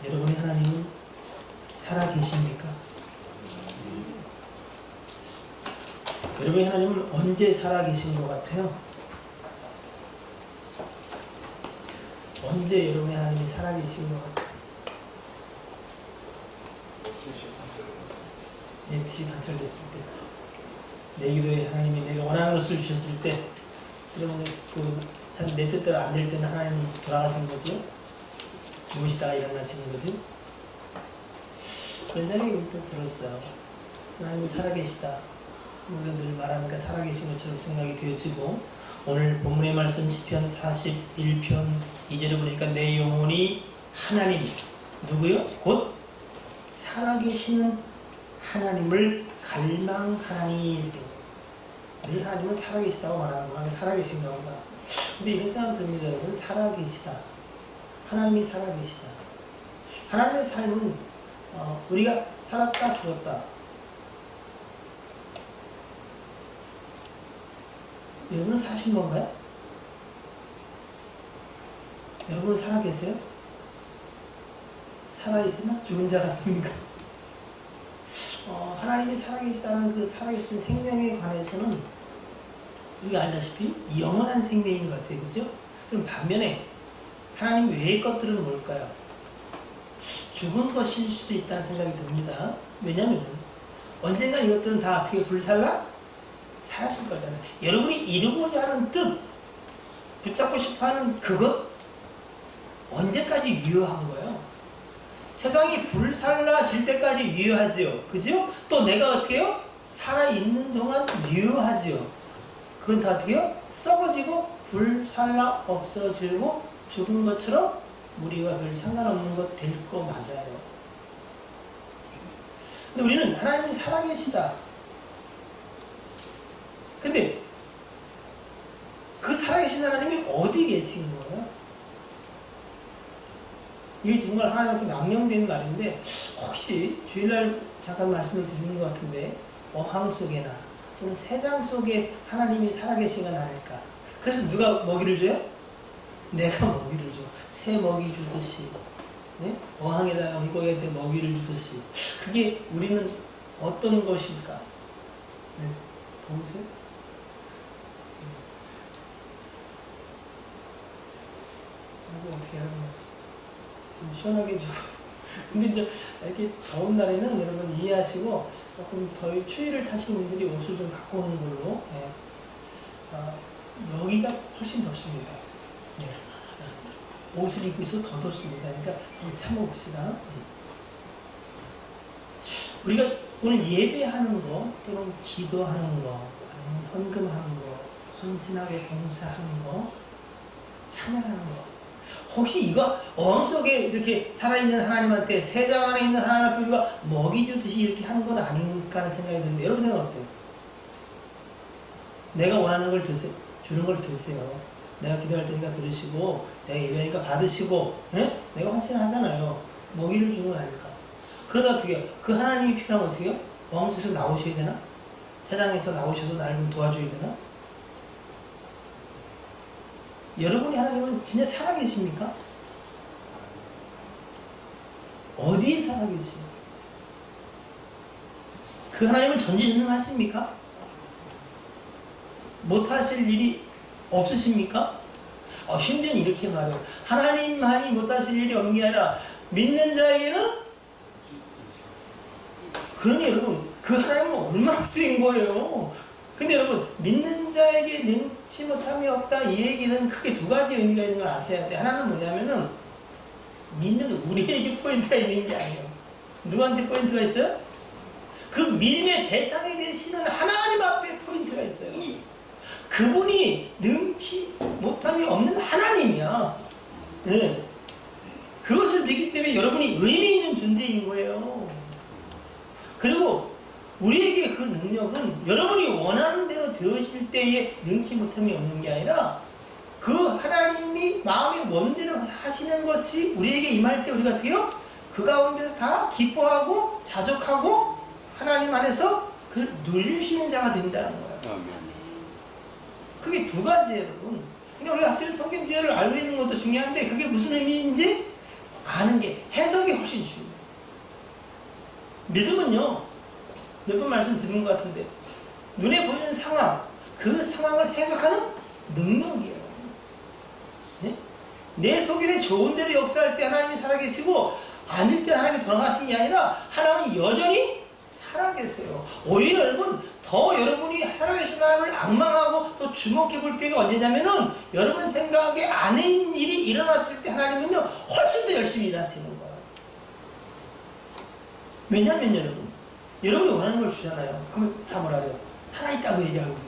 여러분의 하나님은 살아계십니까? 여러분의 하나님은 언제 살아계신 것 같아요? 언제 여러분의 하나님이 살아계신 것 같아요? 내 뜻이 관철됐을 때, 내 기도에 하나님이 내가 원하는 것을 주셨을 때, 여러분 참 내 뜻대로 안 될 때는 하나님은 돌아가신 거죠. 주무시다가 일어나시는 거죠. 그런 생각이 문득 들었어요. 하나님이 살아계시다. 우리가 늘 말하니까 살아계신 것처럼 생각이 되어지고, 오늘 본문의 말씀 시편 41편 2절에 보니까 내 영혼이 하나님 누구요? 곧 살아계시는 하나님을 갈망하나니. 늘 하나님은 살아계시다고 말하는구나. 살아계신가 보다. 근데 이런 생각이 듭니다. 여러분, 살아계시다. 하나님이 살아계시다. 하나님의 삶은 우리가 살았다 죽었다. 여러분은 사신 건가요? 여러분은 살아계세요? 살아있으나 죽은 자 같습니까? 하나님이 살아계시다는 그 살아계신 생명에 관해서는 우리가 알다시피 영원한 생명인 것 같아요. 그죠? 그럼 반면에 하나님 외의 것들은 뭘까요? 죽은 것일 수도 있다는 생각이 듭니다. 왜냐하면 언젠가 이것들은 다 어떻게 불살라? 사라질 거잖아요. 여러분이 이루고자 하는 뜻, 붙잡고 싶어하는 그것, 언제까지 유효한 거예요? 세상이 불살라질 때까지 유효하지요. 그죠? 또 내가 어떻게 해요? 살아있는 동안 유효하지요. 그건 다 어떻게 해요? 썩어지고 불살라 없어지고 죽은 것처럼 우리와 별 상관없는 것 될 거 맞아요. 근데 우리는 하나님이 살아계시다. 근데 그 살아계신 하나님이 어디 계신 거예요? 이게 정말 하나님한테 망령된 말인데, 혹시 주일날 잠깐 말씀을 드리는 것 같은데, 어항 속에나 또는 새장 속에 하나님이 살아계신 건 아닐까? 그래서 누가 먹이를 줘요? 내가 먹이를 줘. 새 먹이 주듯이, 네? 어항에다가 물고기한테 먹이를 주듯이. 그게 우리는 어떤 것일까? 네? 더우세요? 이거 어떻게 하는 거지? 좀 시원하게 좀. 근데 이제 이렇게 더운 날에는 여러분 이해하시고 조금 더 추위를 타시는 분들이 옷을 좀 갖고 오는 걸로. 예. 여기가 훨씬 덥습니다. 네. 옷을 입고 있어도 더 덥습니다. 그러니까 좀 참아봅시다. 우리가 오늘 예배하는 거, 또는 기도하는 거, 아니면 헌금하는 거, 헌신하게 봉사하는 거, 찬양하는 거, 혹시 이거 어항 속에 이렇게 살아있는 하나님한테, 새장 안에 있는 하나님 앞에 우리가 먹이 주듯이 이렇게 하는 건 아닌가 하는 생각이 드는데, 여러분 생각 어때요? 내가 원하는 걸 드세요. 주는 걸 드세요. 내가 기도할 테니까 들으시고, 내가 예배하니까 받으시고, 예? 내가 헌신하잖아요. 먹이를 주는 건 아닐까? 그러다 어떻게 해요? 그 하나님이 필요하면 어떻게 해요? 어항 속에서 나오셔야 되나? 새장에서 나오셔서 나를 좀 도와줘야 되나? 여러분의 하나님은 진짜 살아계십니까? 어디에 살아계십니까? 그 하나님은 전지전능하십니까? 못하실 일이 없으십니까? 심지어는 이렇게 말해요. 하나님만이 못하실 일이 없는 게 아니라 믿는 자에게는, 그러니 여러분 그 하나님은 얼마나 쓰인 거예요. 근데 여러분, 믿는 자에게 능치 못함이 없다, 이 얘기는 크게 두 가지 의미가 있는 걸 아셔야 돼. 하나는 뭐냐면은, 믿는 우리에게 포인트가 있는 게 아니에요. 누구한테 포인트가 있어요? 그 믿음의 대상이 되시는 하나님 앞에 포인트가 있어요. 그분이 능치 못함이 없는 하나님이야. 네. 그것을 믿기 때문에 여러분이 의미 있는 존재인 거예요. 그리고 우리에게 그 능력은 여러분이 원하는 대로 되어질 때에 능치 못함이 없는 게 아니라, 그 하나님이 마음의 원대로 하시는 것이 우리에게 임할 때 우리가 돼요? 그 가운데서 다 기뻐하고 자족하고 하나님 안에서 그걸 누릴 수 있는 자가 된다는 거예요. 그게 두 가지예요, 여러분. 그러니까 우리가 사실 성경 구절을 알고 있는 것도 중요한데, 그게 무슨 의미인지 아는 게, 해석이 훨씬 중요해요. 믿음은요, 몇 번 말씀 드린 것 같은데, 눈에 보이는 상황, 그 상황을 해석하는 능력이에요. 네? 내 속에 좋은 대로 역사할 때 하나님이 살아계시고, 아닐 때 하나님이 돌아가신 게 아니라, 하나님은 여전히 살아계세요. 오히려 여러분, 더 여러분이 살아계신 하나님을 앙망하고 또 주목해 볼 때가 언제냐면은, 여러분 생각에 아닌 일이 일어났을 때 하나님은요, 훨씬 더 열심히 일하시는 거예요. 왜냐면 여러분이 원하는 걸 주잖아요. 그러면 다 뭐라래요? 살아있다고 얘기하거든요.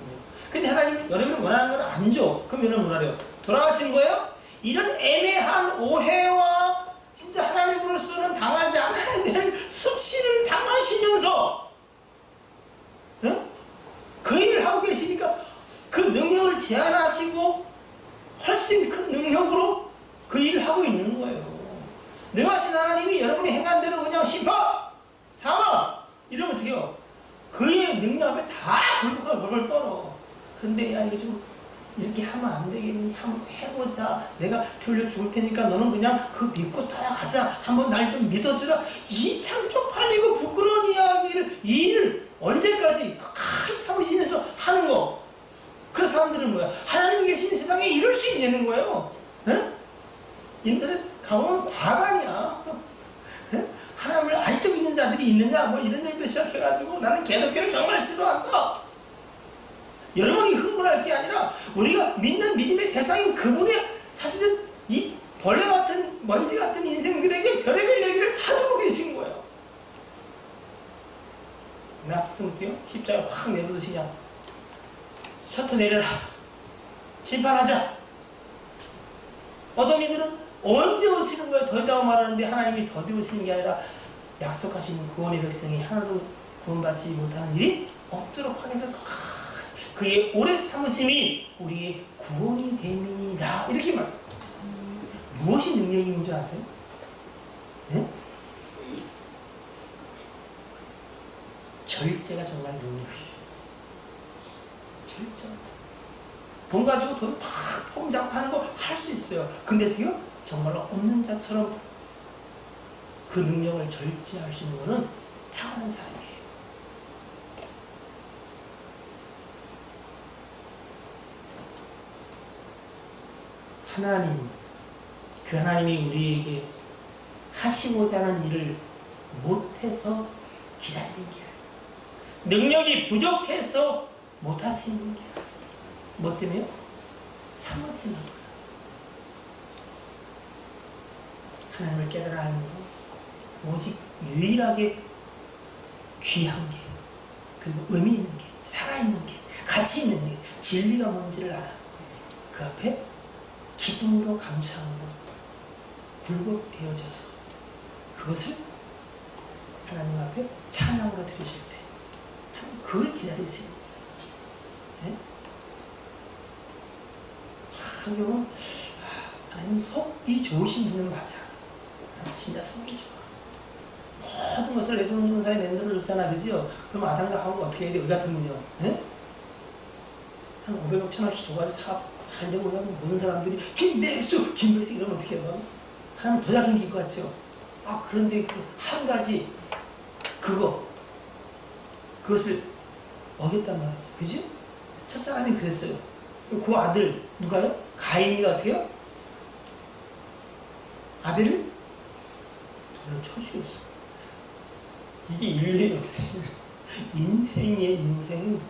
근데 하나님은 여러분이 원하는 걸 안 줘. 그럼 여러분 뭐라래요? 돌아가신 거예요? 이런 애매한 오해와 진짜 하나님으로서는 당하지 않아야 될 수치를 당하시면서, 그 일을 하고 계시니까 그 능력을 제한하시고 훨씬 큰 능력으로 그 일을 하고 있는 거예요. 능하신 하나님이 여러분이 행한 대로 그냥 심판, 사망 이러면 어떻게 해요? 그의 능력 앞에 다 굴복하고 벌벌 떨어. 근데 야, 이거 좀 이렇게 하면 안 되겠니? 한번 해보자. 내가 별로 죽을 테니까 너는 그냥 그 믿고 따라가자. 한번 날 좀 믿어주라. 이 참 쪽팔리고 부끄러운 이야기를, 이 일을 언제까지 끝까지 참으시면서 하는 거. 그래서 사람들은 뭐야? 하나님 계신 세상에 이럴 수 있냐는 거예요. 에? 인터넷 가보면 과간이야. 에? 하나님을 아직도 믿는 자들이 있느냐? 뭐 이런 얘기도 시작해가지고 나는 개독교를 정말 싫어한다. 여러분이 흥분할 게 아니라 우리가 믿는 믿음의 대상인 그분의 사실은 이 벌레 같은 먼지 같은 인생들에게 별의별 얘기를 다 두고 계신 거예요. 내 앞서면 어때요? 십자가 확 내려놓으시 그냥 셔터 내려라. 심판하자. 어떤 이들은 언제 오시는 거예요? 더디다고 말하는데 하나님이 더디 오시는 게 아니라 약속하신 구원의 백성이 하나도 구원받지 못하는 일이 없도록 하기 위해서 그의 오래 참으심이 우리의 구원이 됩니다. 이렇게 말했어요. 무엇이 능력인 줄 아세요? 네? 절제가 정말 능력이에요. 절제. 돈 가지고 돈 팍 폼 잡고 하는 거 할 수 있어요. 근데 어떻게요? 정말로 없는 자처럼 그 능력을 절제할 수 있는 것은 타고난 사람이에요. 하나님, 그 하나님이 우리에게 하시고자 하는 일을 못해서 기다리는 게 아니라, 능력이 부족해서 못하시는 게 아니라, 뭐 때문에요? 참으시는 거예요. 하나님을 깨달아 알면 오직 유일하게 귀한 게, 그리고 의미 있는 게, 살아있는 게, 가치 있는 게, 진리가 뭔지를 알아. 그 앞에 기쁨으로 감사함으로 굴복되어져서 그것을 하나님 앞에 찬양으로 드리실 때 그걸 기다리시는 거예요. 네? 참 경우 하나님 속이 좋으신 분은 맞아. 진짜 속이 좋아. 모든 것을 내두는 사람이 만들어 줬잖아, 그죠? 그럼 아담과 하고 어떻게 해야 돼? 우리 같으면요. 네? 한 500억, 1000억씩 줘가지고 사업 잘 되고 그러면 모든 사람들이 김배수 이러면 어떻게 해요? 사람은 더 잘생길 것 같죠? 아, 그런데 한 가지 그것을 어겼단 말이에요. 그죠? 첫사람이 그랬어요. 그 아들 누가요? 가인이가 어떻게 해요? 아벨을 돌로 쳐 죽였어. 이게 인류의 역사예요. 인생이에요, 인생.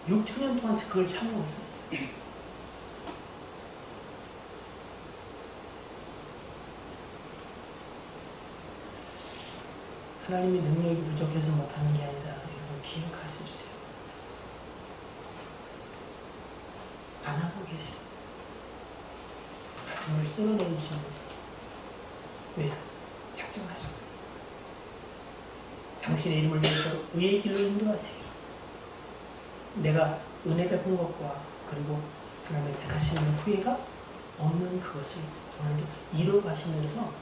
6천년 동안 그걸 참고 있었어요. 하나님이 능력이 부족해서 못하는 게 아니라 여러분 기억하십시오. 안 하고 계신 가슴을 쓸어내시면서 왜? 작정하십니다. 당신의 이름을 위해서 의의 길로 인도하세요. 내가 은혜 베푼 것과 그리고 하나님의 택하시는 후회가 없는 그것을 오늘도 이뤄가시면서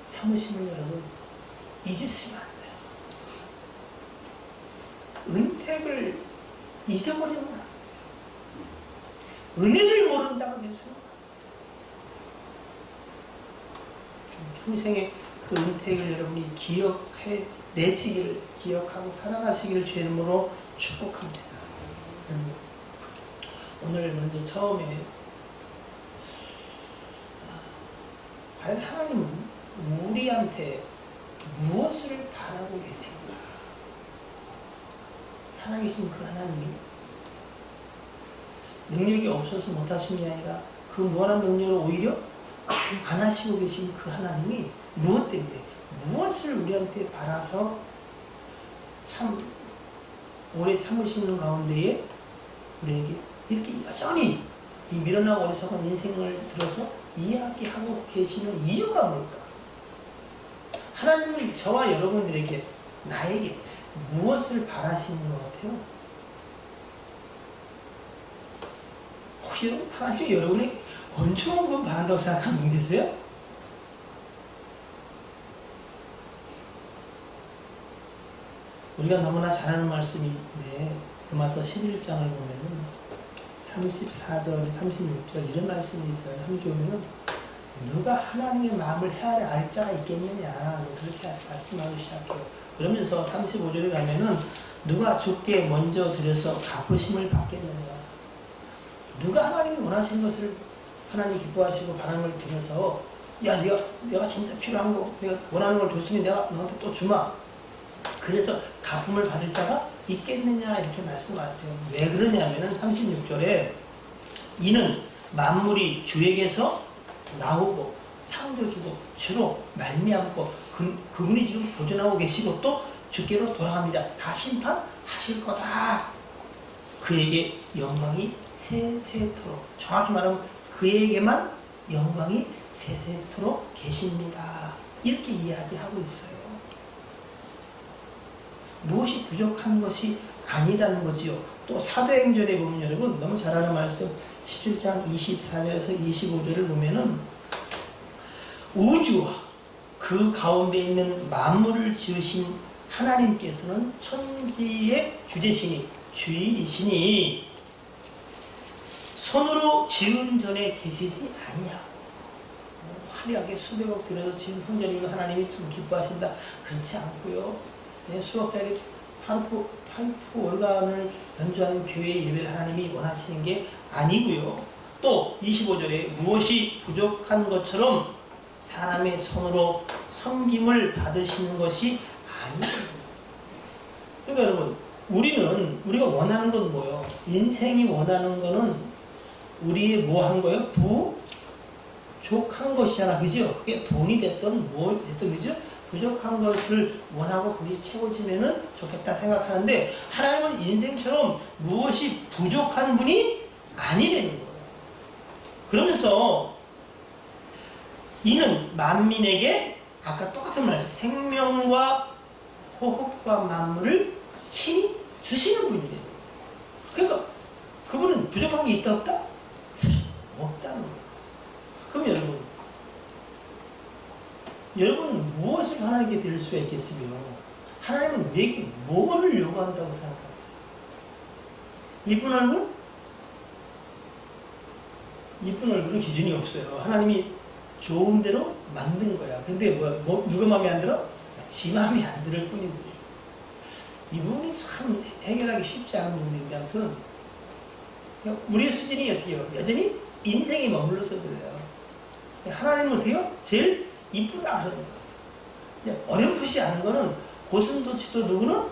참으심을 여러분 잊으시면 안 돼요. 은택을 잊어버리면 안 돼요. 은혜를 모르는 자가 되시면 안 돼요. 평생의 그 은택을 여러분이 내시기를 기억하고 살아가시기를 주의 이름으로 축복합니다. 오늘 먼저 처음에 과연 하나님은 우리한테 무엇을 바라고 계신가? 살아계신 그 하나님이 능력이 없어서 못하신 게 아니라 그 무한한 능력을 오히려 안 하시고 계신 그 하나님이 무엇 때문에 무엇을 우리한테 바라서 참 오래 참으시는 가운데에 우리에게 이렇게 여전히 이 미련하고 어리석은 인생을 들어서 이야기하고 계시는 이유가 뭘까? 하나님은 저와 여러분들에게 나에게 무엇을 바라시는 것 같아요? 혹시 하나님이 여러분에게 권총을 바란다고 생각하는 분 계세요? 우리가 너무나 잘 아는 말씀이 있는데 로마서 11장을 보면은 34절, 36절 이런 말씀이 있어요. 함께 보면은 누가 하나님의 마음을 헤아려 알 자가 있겠느냐 그렇게 말씀하기 시작해요. 그러면서 35절에 가면은 누가 주께 먼저 드려서 갚으심을 받겠느냐, 누가 하나님이 원하시는 것을 하나님 기뻐하시고 바라는 걸 드려서 야 내가 진짜 필요한 거 내가 원하는 걸 줬으니 내가 너한테 또 주마, 그래서 갚음을 받을 자가 있겠느냐 이렇게 말씀하세요. 왜 그러냐면은 36절에 이는 만물이 주에게서 나오고 창조주고 주로 말미암고 그분이 지금 보존하고 계시고 또 주께로 돌아갑니다. 다 심판하실 거다. 그에게 영광이 세세토록, 정확히 말하면 그에게만 영광이 세세토록 계십니다. 이렇게 이야기하고 있어요. 무엇이 부족한 것이 아니라는 거지요. 또 사도행전에 보면 여러분 너무 잘 아는 말씀 17장 24절에서 25절을 보면은 우주와 그 가운데 있는 만물을 지으신 하나님께서는 천지의 주제시니 주인이시니 손으로 지은 전에 계시지 아니하고, 화려하게 수백억 들여서 지은 성전이면 하나님이 참 기뻐하신다 그렇지 않고요. 수억짜리 파이프 organ을 연주하는 교회 예배를 하나님이 원하시는 게 아니고요. 또 25절에 무엇이 부족한 것처럼 사람의 손으로 섬김을 받으시는 것이 아니에요. 그러니까 여러분 우리가 원하는 건 뭐예요? 인생이 원하는 거는 우리의 뭐 한 거예요? 부족한 것이잖아, 그죠? 그게 돈이 됐든 뭐 됐든, 그죠? 부족한 것을 원하고 그것이 채워지면은 좋겠다 생각하는데 하나님은 인생처럼 무엇이 부족한 분이 아니라는 거예요. 그러면서 이는 만민에게 아까 똑같은 말씀 생명과 호흡과 만물을 친히 주시는 분이라는 거예요. 그러니까 그분은 부족한 게 있다 없다? 없다는 거예요. 그럼 여러분은 무엇을 하나님께 드릴 수가 있겠으며 하나님은 내게 뭐를 요구한다고 생각하세요? 이쁜 얼굴? 이쁜 얼굴은 기준이 없어요. 하나님이 좋은 대로 만든 거야. 근데 누가 마음에 안 들어? 지 마음에 안 들을 뿐이지. 이 부분이 참 해결하기 쉽지 않은 부분인데 아무튼 우리의 수준이 어떻게 해요? 여전히 인생에 머물러서 그래요. 하나님은 어떻게 해요? 제일 이쁘다 그러는 거예요. 어렴풋이 아는 거는 고슴도치도 누구는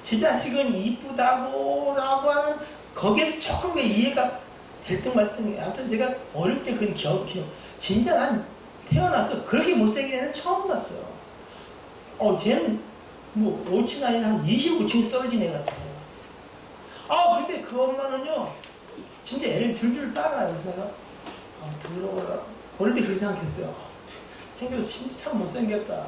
제 자식은 이쁘다고 라고 하는 거기에서 조금 이해가 될 등 말 등이에요. 아무튼 제가 어릴 때 그건 기억 진짜 난 태어나서 그렇게 못생긴 애는 처음 봤어요. 쟤는 뭐 5층 아니라 한 25층 떨어진 애 같아요. 근데 그 엄마는요 진짜 애를 줄줄 빨아요. 그래서 내가 들어오라 어릴 때 그렇게 생각했어요. 생겨서 진짜 참 못생겼다.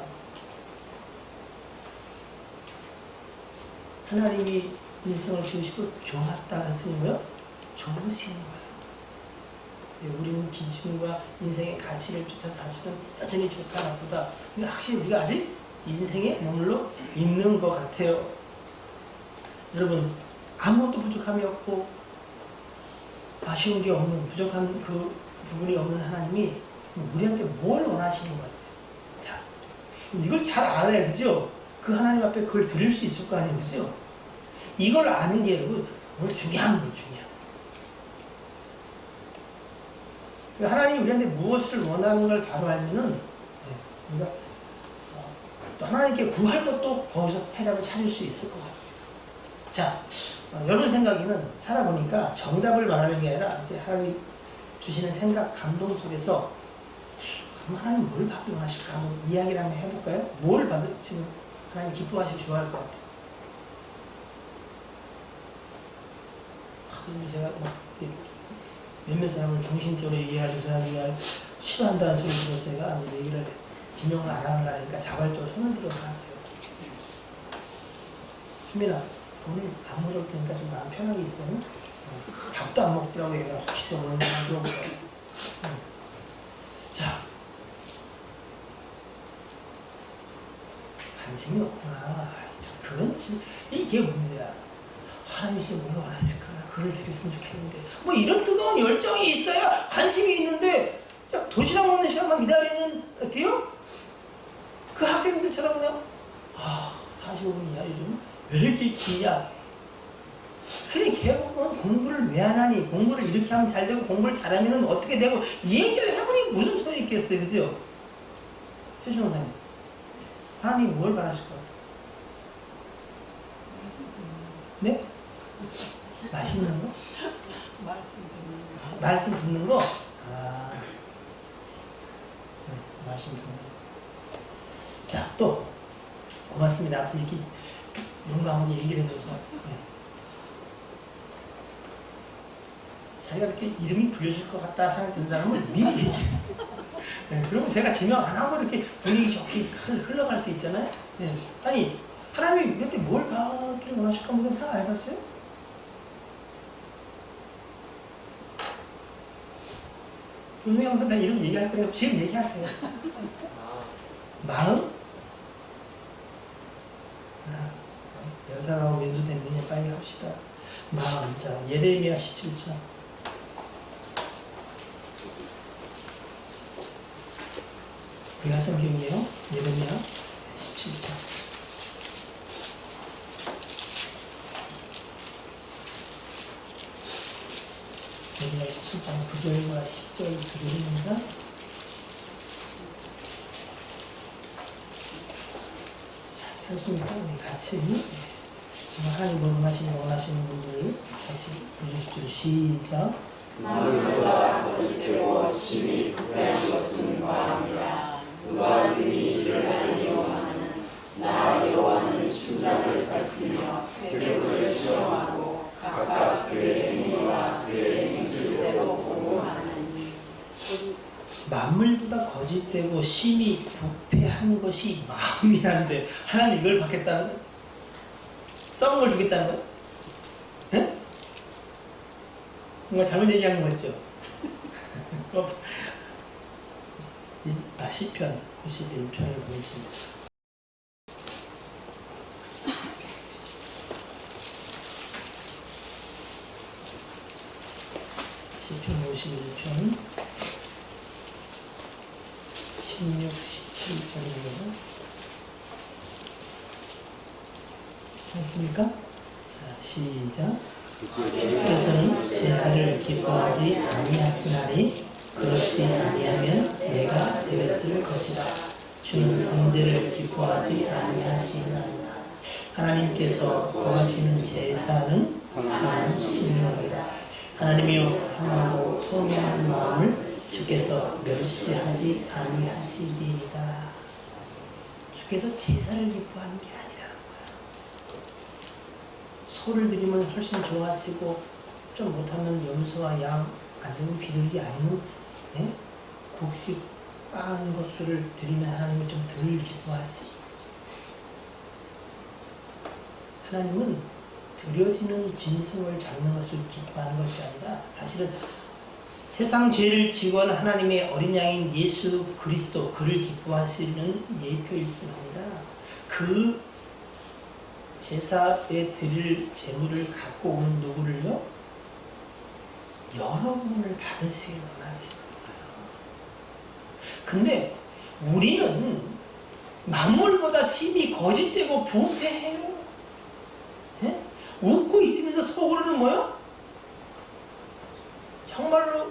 하나님이 인생을 지으시고 좋았다 그랬으니 뭐요? 좋으신 거예요. 우리는 기준과 인생의 가치를 쫓아서 사실은 여전히 좋다 나쁘다. 근데 확실히 우리가 아직 인생에 머물러 있는 것 같아요. 여러분 아무것도 부족함이 없고 아쉬운 게 없는 부족한 그 부분이 없는 하나님이 우리한테 뭘 원하시는 것 같아요? 이걸 잘 알아야, 그죠? 그 하나님 앞에 그걸 드릴 수 있을 거 아니에요, 그죠? 이걸 아는 게 여러분 오늘 중요한 거예요, 중요한 거. 하나님이 우리한테 무엇을 원하는 걸 바로 알면은 우리가 또 하나님께 구할 것도 거기서 해답을 찾을 수 있을 것 같아요. 자, 여러분 생각에는 살아보니까 정답을 말하는 게 아니라 이제 하나님이 주시는 생각, 감동 속에서 그럼 하나님 뭘 받기 원하실까 한번 이야기를 한번 해볼까요? 뭘 받으시면 하나님 기뻐하시고 좋아할 것 같아요. 제가 막 몇몇 사람을 중심적으로 얘기해가지고 사람이 싫어한다는 소리 들어서 제가 얘기를 지명을 안 하려니까 자발적으로 손을 들어서 하세요. 수민아, 오늘 안 먹을 테니까 좀 마음 편하게 있어. 밥도 안 먹더라고 얘가. 혹시 또 오늘 안 그런 거. 자, 관심이 없구나. 그건 이게 문제야. 하나님이 뭘 원하실까? 그걸 드렸으면 좋겠는데. 뭐 이런 뜨거운 열정이 있어야 관심이 있는데, 도시락 먹는 시간만 기다리는, 어때요? 그 학생들처럼 그냥, 45분이야, 요즘? 왜 이렇게 기냐? 그래, 걔보면 공부를 왜 안 하니? 공부를 이렇게 하면 잘 되고, 공부를 잘하면 어떻게 되고, 이 얘기를 해보니 무슨 소용이 있겠어요, 그죠? 최준 원사님. 하나님 뭘 바라실 것 같아요? 네? 맛있는 거? 말씀 듣는 거? 네, 말씀 듣는 거. 자, 또 고맙습니다. 앞으로 이렇게 용감하게 얘기를 해줘서. 네. 자기가 이렇게 이름이 불려질 것 같다 생각되는 사람은 미리 얘기를. 네, 그러면 제가 지명 안 하고 이렇게 분위기 좋게 흘러갈 수 있잖아요. 네. 아니, 하나님이 우리한테 뭘 받기를 원하실까? 뭐 생각 안 해봤어요? 조성이 형사 나 이름 얘기할 거니까 지금 얘기하세요. 마음? 연상하고 연수된 분야 빨리 합시다. 마음. 자, 예레미야 17장. 우리가 성경이에요. 예레미야 17장. 예레미야 17장 9절과 10절 드립니다. 자, 찾습니까? 우리 같이 정말 하나님 원하시는 분들 같이 부르십시오. 시작. 나무보다 거짓되고 심히 부패한 것은 바람이라. 누가 능히 이를 알리오마는 나 여호와는 심장을 살피며 태도를 시험하고 각각 그의 행위와 그의 행실대로 보고하느니. 만물보다 거짓되고 심히 부패한 것이 마음이란데 하나님 이걸 받겠다는 거예요? 썩은 걸 주겠다는 거예요? 예? 뭔가 잘못 얘기한 거 같죠? 시편 51편을 보겠습니다. 시편 51편 16, 17절입니다. 했습니까? 자, 시작. 주께서는 제사를 기뻐하지 아니하시나니 그렇지 아니하면 내가 되었을 것이다. 주는 언제를 기뻐하지 아니하시나이다. 하나님께서 구하시는 제사는 상한 심령이라. 하나님이여 상하고 통회하는 마음을 주께서 멸시하지 아니하시리이다. 주께서 제사를 기뻐하는 게 아니라는 거야. 소를 드리면 훨씬 좋아하시고 좀 못하면 염소와 양 안 되면 비둘기 아니면 곡식 빠은 것들을 드리면 하나님이 좀 덜 기뻐하시. 하나님은 드려지는 짐승을 잡는 것을 기뻐하는 것이 아니라 사실은 세상 죄를 지고한 하나님의 어린 양인 예수 그리스도 그를 기뻐하시는 예표일 뿐 아니라 그 제사에 드릴 제물을 갖고 오는 누구를요? 여러분을 받으시길 원하시는 거예요. 근데 우리는 만물보다 심히 거짓되고 부패해요. 예? 웃고 있으면서 속으로는 뭐요? 정말로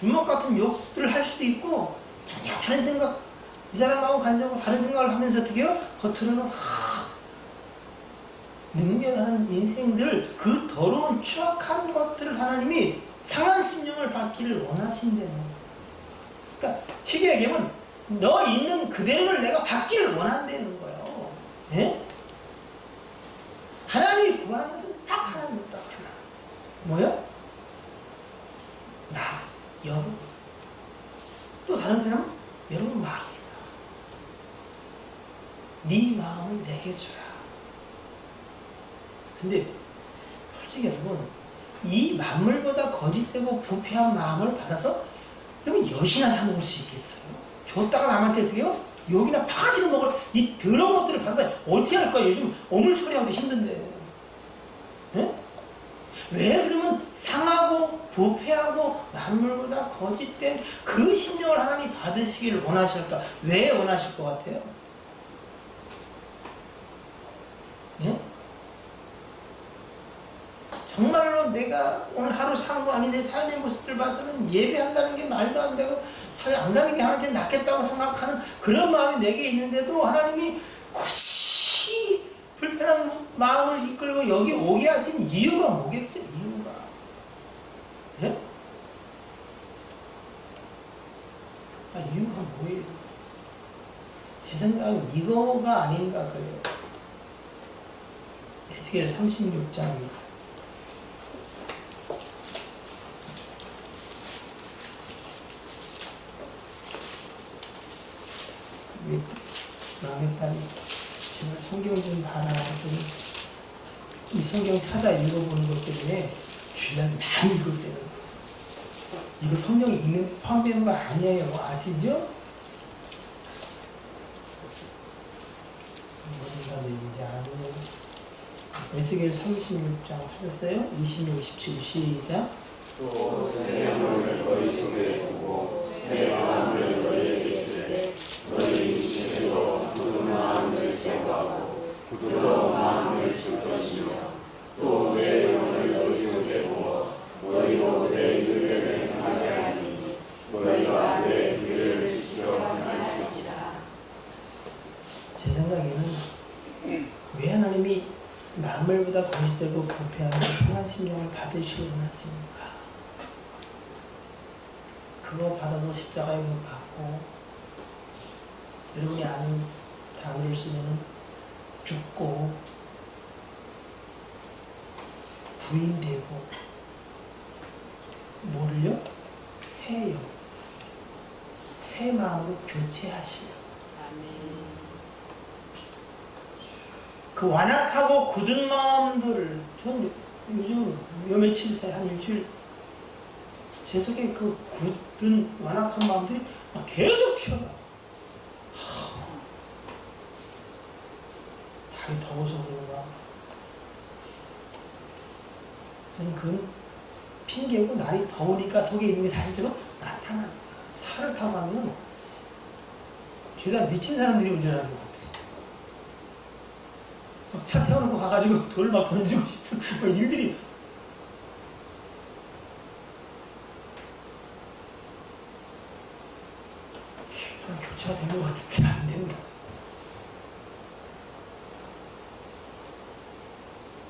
주먹 같은 욕들을 할 수도 있고 전혀 다른 생각, 이 사람하고 간섭하고 다른 생각을 하면서 어떻게 해요? 겉으로는 능멸하는 인생들, 그 더러운 추악한 것들을 하나님이 상한 심령을 받기를 원하신다는 거예요. 그러니까 쉽게 얘기하면 너 있는 그대로를 내가 받기를 원한다는 거예요. 예? 하나님이 구하는 것은 딱 하나입니다. 딱 하나. 뭐요? 나, 여러분. 또 다른 편은 여러분 마음이다. 네 마음을 내게 주라. 근데 솔직히 여러분, 이 만물보다 거짓되고 부패한 마음을 받아서 여러분 여신이나 사 먹을 수 있겠어요? 줬다가 남한테 어떻게 해요? 욕이나 바가지를 먹을 이 더러운 것들을 받아서 어떻게 할까요? 요즘 어물 처리하기도 힘든데. 예? 왜 그러면 상하고 부패하고 만물보다 거짓된 그 심령을 하나님 받으시기를 원하실까? 왜 원하실 것 같아요? 예? 정말로 내가 오늘 하루 산 거 아니 내 삶의 모습들 봐서는 예배한다는 게 말도 안 되고 차라리 안 가는 게 하나님께 낫겠다고 생각하는 그런 마음이 내게 있는데도 하나님이 굳이 불편한 마음을 이끌고 여기 오게 하신 이유가 뭐겠어요? 이유가. 예? 이유가 뭐예요? 제 생각은 이거가 아닌가 그래요. 에스겔 36장입니다. 우리 막내딸이 제가 성경 좀 봐라 하더니 이 성경 찾아 읽어보는 것 때문에 주변 많이 읽을 때는 이거 성경 읽는 데 포함되는 거 아니에요. 아시죠? 어디가 얘기인지 아는 에스겔 36장 찾았어요? 26, 27 시작. 또 새 영혼을 너희 속에 두고 새 마음을 너희에게 주되 너희 중에서 굳은 마음을 제거하고 부드러운 마음을 줄 것이며 또 내 영혼을 너희 속에 부어 너희로 내 규례를 행하게 하니 너희가 내 규례를 지켜 행할지라. 제 생각에는 왜 하나님이 만물보다 거짓되고 부패한 상한 심령을 받으시고 원하십니까? 그거 받아서 십자가에 못 박고 여러분이 아는 단어를 쓰면 죽고 부인되고 뭐를요? 새 영, 새 마음으로 교체하시려고. 그 완악하고 굳은 마음들, 전 요즘 요 며칠 사이 한 일주일 제 속에 그 굳은 완악한 마음들이 막 계속 튀어나와. 달이 더워서 그런가? 그건 핑계고 날이 더우니까 속에 있는 게 사실적으로 나타나는 거야. 차를 타고 가면 죄다 미친 사람들이 운전하는 것 같아. 막 차 세워놓고 가가지고 돌을 막 던지고 싶은 일들이. 교체가 된 것 같은데 안 된다.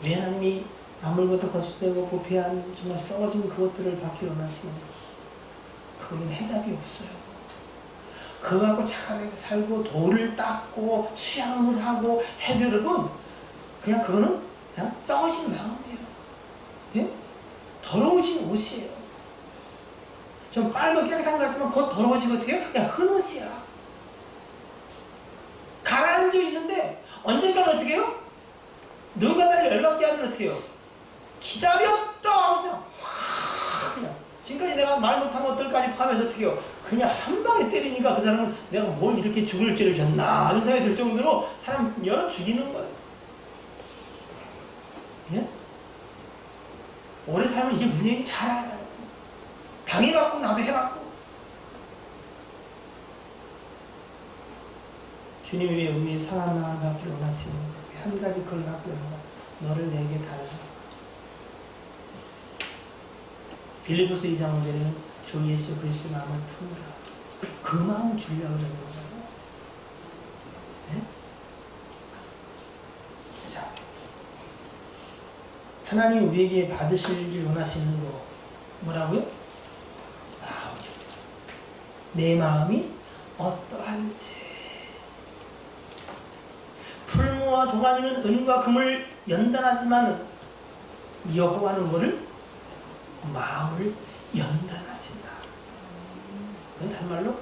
왜 하나님이 만물보다 거짓되고 부패한 정말 썩어진 그것들을 받기 원하시는가? 그거는 해답이 없어요. 그거 갖고 착하게 살고 돌을 닦고 수양을 하고 해도 여러분 그냥 그거는 그냥 썩어진 마음이에요. 예? 더러워진 옷이에요. 좀 빨갛게 깨끗한 것 같지만 곧 더러워지면 어떻게 해요? 그냥 흙옷이야. 가라앉아 있는데 언젠가는 어떻게 해요? 누가 나를 열받게 하면 어떻게 해요? 기다렸다 그냥 확 그냥 지금까지 내가 말 못한 것들까지 포함해서 어떻게 해요? 그냥 한 방에 때리니까 그 사람은 내가 뭘 이렇게 죽을 죄를 졌나 이런 생각이 들 정도로 사람 열어 죽이는 거예요. 예? 오래 살면 이게 무슨 얘기인지 잘 알아요. 당해갖고 나도 해갖고 주님이 왜 우리의 상한 마음을 갖기를 원하시는가? 한 가지 그걸 갖고 원하가 너를 내게 달라. 빌립보서 2장 5절에는 주 예수 그리스도 마음을 품으라. 그 마음을 주려고 그러는 거예요. 네? 자, 하나님이 우리에게 받으시길 원하시는 거 뭐라고요? 마음이요. 내 마음이 어떠한지. 풀무와 도가니는 은과 금을 연단하지만 여호와는 뭐를? 마음을 연단하신다. 그건 단말로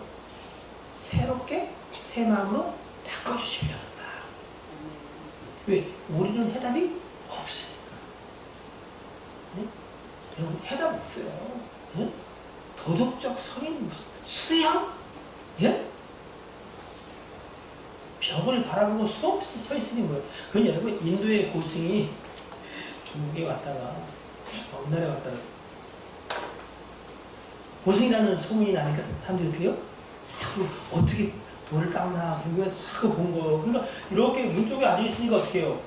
새롭게 새 마음으로 바꿔주시려고 한다. 왜? 우리는 해답이 없으니까. 네? 여러분 해답 없어요. 네? 도덕적 성인 무슨 수양? 예? 벽을 바라보고 수없이 서 있으니 뭐예요? 그건 여러분 인도의 고승이 중국에 왔다가 어느 날에 왔다가 고승이라는 소문이 나니까 사람들이 어떻게 해요? 자꾸 어떻게 돌을 닦나 궁금해서 자꾸 본 거예요. 그러니까 이렇게 문 쪽에 앉아있으니까 어떻게 해요?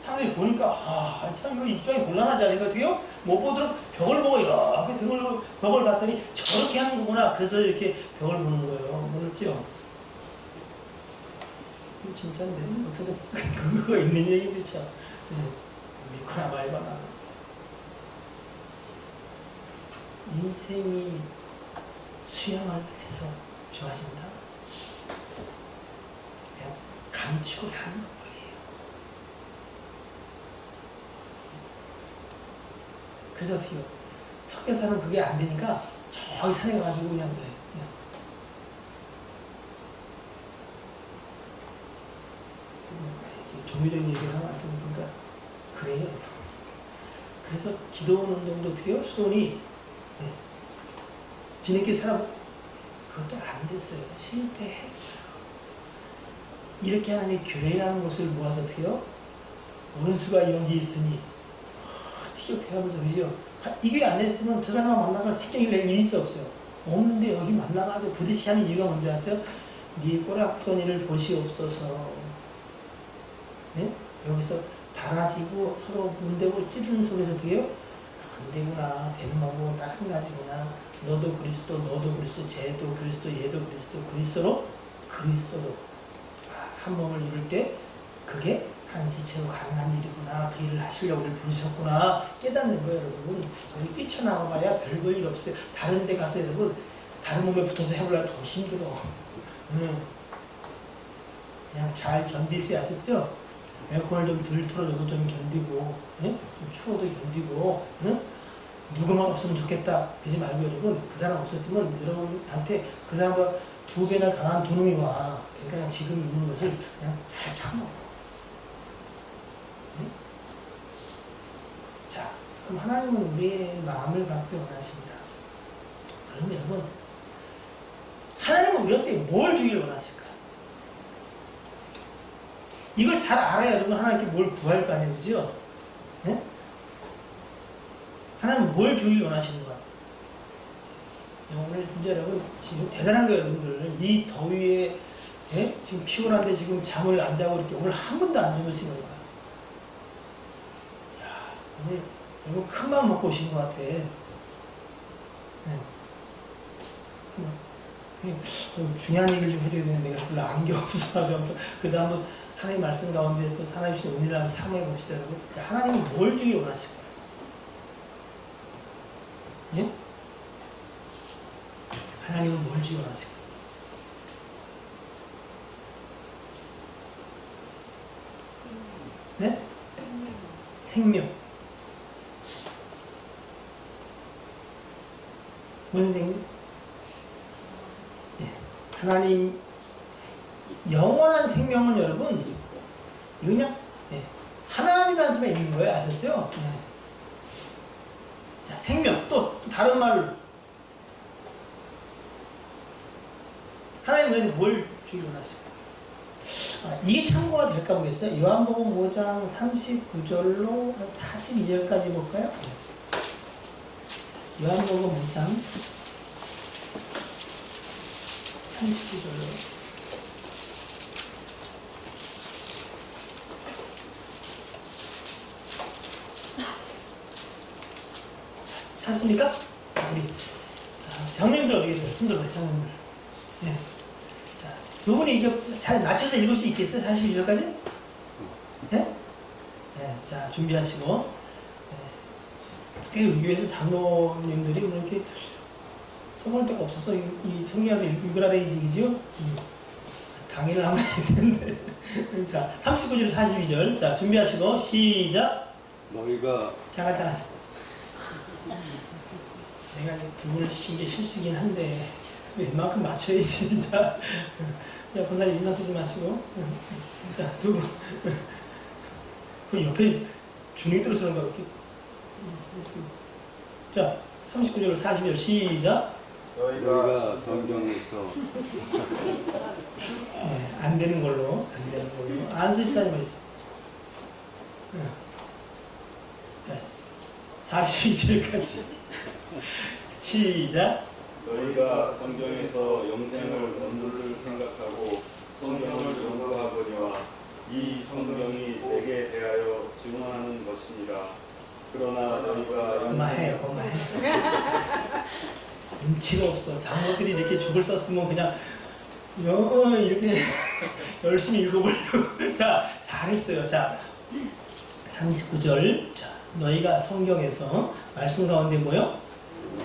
사람들이 보니까 참 이거 입장이 곤란하지 않으니까 어떻게 해요? 못 보도록 벽을 보고 이렇게 등을 벽을 봤더니 저렇게 하는 거구나. 그래서 이렇게 벽을 보는 거예요. 몰랐죠? 진짜인데 어떻게 그거가 있는 얘기인데 참 믿거나 말거나. 인생이 수양을 해서 좋아진다? 그냥 감추고 사는 것뿐이에요. 그래서 어떻게 해요? 섞여서는 그게 안 되니까 저기 산에 가가지고 그냥 종교적인 얘기를 하면 안 되니까 그래요. 그래서 기도원 운동도 어떻게 해요? 수도원이 지네끼리 살아 그것도 안 됐어요. 실패했어요. 이렇게 하나님이 교회라는 것을 모아서 어떻게 해요? 원수가 여기 있으니 티격태격하면서 그죠? 이게 안 됐으면 저 사람을 만나서 신경을 낼 일이 없어요. 없는데 여기 만나가지고 부딪히게 하는 이유가 뭔지 아세요? 네 꼬락서니를 보시옵소서. 네? 여기서 달아지고 서로 문대고 찌르는 속에서 어떻게 해요? 안 되구나. 되는 방법은 딱 한 가지구나. 너도 그리스도, 너도 그리스도, 쟤도 그리스도, 얘도 그리스도, 그리스도로 한 몸을 이룰 때 그게 한 지체로 가능한 일이구나. 그 일을 하시려고 우리를 부르셨구나. 깨닫는 거예요, 여러분. 우리 뛰쳐나와봐야 별 볼 일 없어요. 다른 데 가서 여러분, 다른 몸에 붙어서 해보려면 더 힘들어. 그냥 잘 견디세요. 아셨죠? 에어컨을 좀 덜 틀어줘도 좀 견디고, 좀 추워도 견디고, 누구만 없으면 좋겠다. 그러지 말고 여러분, 그 사람 없었지만 여러분한테 그 사람보다 2배나 강한 두 놈이 와. 그러니까 그냥 지금 있는 것을 그냥 잘 참어. 자, 그럼 하나님은 우리의 마음을 받기 원하십니다. 그럼 여러분, 하나님은 우리한테 뭘 주기를 원하실까? 이걸 잘 알아야 여러분 하나님께 뭘 구할 거 아니에요, 그죠? 네? 하나님은 뭘 주길 원하시는 것 같아요. 오늘 진짜 여러분 지금 대단한 거예요, 여러분들. 이 더위에 지금 피곤한데 지금 잠을 안 자고 이렇게 오늘 한 번도 안 주무시는 거야. 야, 오늘 여러분 큰 맘 먹고 오신 것 같아. 중요한 얘기를 좀 해줘야 되는데 내가 별로 아는 게 없어가지고 그 다음은 하나님 말씀 가운데서 하나님 주신 은혜를 한번 사모해 봅시다, 여러분. 자, 하나님은 뭘 주길 원하실까요? 예? 하나님은 뭘 주길 원하실까요? 네? 생명. 무슨 생명? 네. 하나님 영원한 생명은 여러분 이거 그냥 하나님한테만 있는 거예요. 아셨죠? 자, 생명 또 다른 말로 하나님은 뭘 주기로 하실까? 이게 참고가 될까 보겠어요. 요한복음 5장 39절로 한 42절까지 볼까요? 요한복음 5장 39절로 찾습니까? 우리 장로님들 어디 계세요? 손들어요, 장로님들. 예. 자, 두 분이 이거 잘 맞춰서 읽을 수 있겠어요? 42절까지? 예? 예. 자, 준비하시고. 특별히 우리 교회에서 장로님들이 뭐 이렇게 써볼 데가 없어서 이 성경을 읽으라 레이징이지요? 강의를 하면 해야 되는데. 자, 39절, 42절. 자, 준비하시고, 시작. 너희가 잠깐. 내가 이제 두 분을 시킨 게 실수긴 한데, 웬만큼 맞춰야지, 진짜. 자, 본사님 인상 쓰지 마시고. 자, 두 분. 그 옆에 중이 들어서는 거 이렇게. 자, 39절, 40절, 시작. 너희가 성경에서 네, 안 되는 걸로. 안수 집사님 있어. 42절까지. 시작. 너희가 성경에서 영생을 얻는 줄 생각하고 성경을 연구하거니와 이 성경이 내게 대하여 증언하는 것이니라. 그러나 너희가 그만해. 눈치가 없어. 장로들이 이렇게 죽을 썼으면 그냥 이렇게 열심히 읽어보려고. 자, 잘했어요. 자, 39절. 자, 너희가 성경에서 말씀 가운데 뭐요?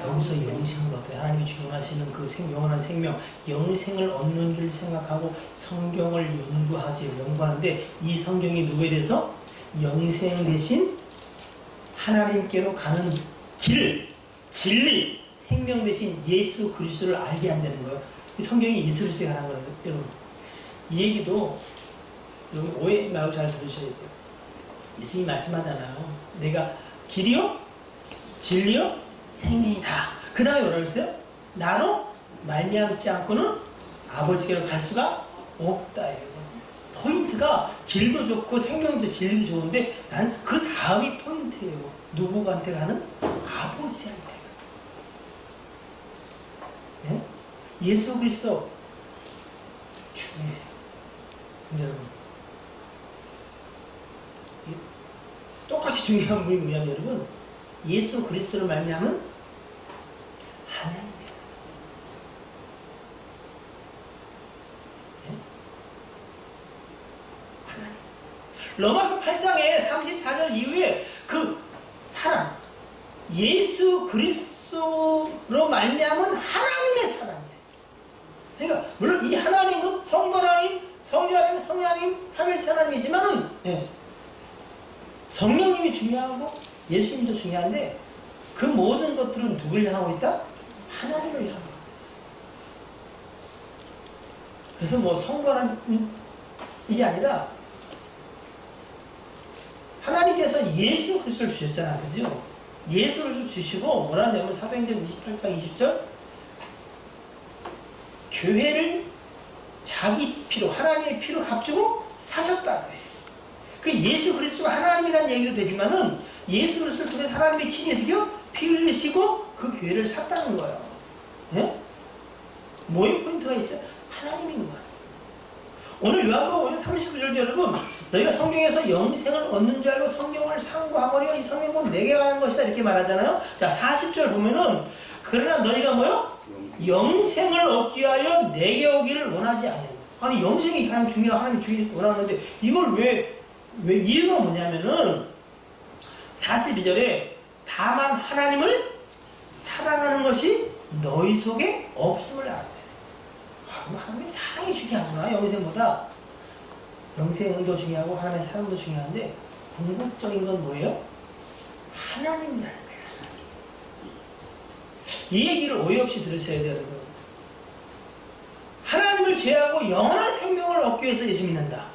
여기서 영생을 얻어요. 하나님이 주권하시는 그 영원한 생명, 영생을 얻는 줄 생각하고 성경을 연구하는데 이 성경이 누구에 대해서? 영생 대신 하나님께로 가는 길, 진리, 생명 대신 예수 그리스도를 알게 한다는 거예요. 이 성경이 예수 그리스도에 관한 거예요, 여러분. 이 얘기도 여러분 오해 말고 잘 들으셔야 돼요. 예수님이 말씀하잖아요. 내가 길이요, 진리요, 생명이다. 그 다음에 뭐라고 했어요? 나로 말미암지 않고는 아버지께로 갈 수가 없다예요. 포인트가 길도 좋고 생명도 진리도 좋은데 난 그 다음이 포인트예요. 누구한테 가는? 아버지한테. 네? 예수 그리스도 중요해요. 근데 여러분 똑같이 중요한 분이 뭐냐면 여러분 예수 그리스도를 말미암은 하나님이에요. 네? 하나님. 로마서 8장에 34절 이후에 그 사랑 예수 그리스도로 말미암은 하나님의 사랑이에요. 그러니까 물론 이 하나님은 성부 하나님, 성자 하나님, 성령 하나님, 삼일체 하나님이지만은 네. 성령님이 중요하고 예수님도 중요한데 그 모든 것들은 누굴 향하고 있다? 하나님을 향하고 있어요. 그래서 뭐 성부 하나님이 아니라 하나님께서 예수 그리스도를 주셨잖아, 그죠? 예수를 주시고 뭐라 하냐면 사도행전 28장 20절 교회를 자기 피로 하나님의 피로 값주고 사셨다 그래. 그 예수 그리스도가 하나님이라는 얘기도 되지만은 예수 그리스도를 통해서 하나님의 친히 어떻게요? 피 흘리시고 그 교회를 샀다는 거예요. 예? 뭐의 포인트가 있어요? 하나님인 거예요. 오늘 요한복음 39절 여러분 너희가 성경에서 영생을 얻는 줄 알고 성경을 상고하거니와 이 성경은 내게 가는 것이다 이렇게 말하잖아요. 자 40절 보면은 그러나 너희가 뭐요? 영생을 얻기 위하여 내게 오기를 원하지 않아요. 아니 영생이 가장 중요한 하나님이 주기 원하는데 이걸 왜 이유가 뭐냐면은 42절에 다만 하나님을 사랑하는 것이 너희 속에 없음을 알았대. 그럼 하나님의 사랑이 중요하구나. 영생보다 영생도 중요하고 하나님의 사랑도 중요한데 궁극적인 건 뭐예요? 하나님이라는 거예요. 이 얘기를 오해 없이 들으셔야 돼요, 여러분. 하나님을 제하고 영원한 생명을 얻기 위해서 예수 믿는다.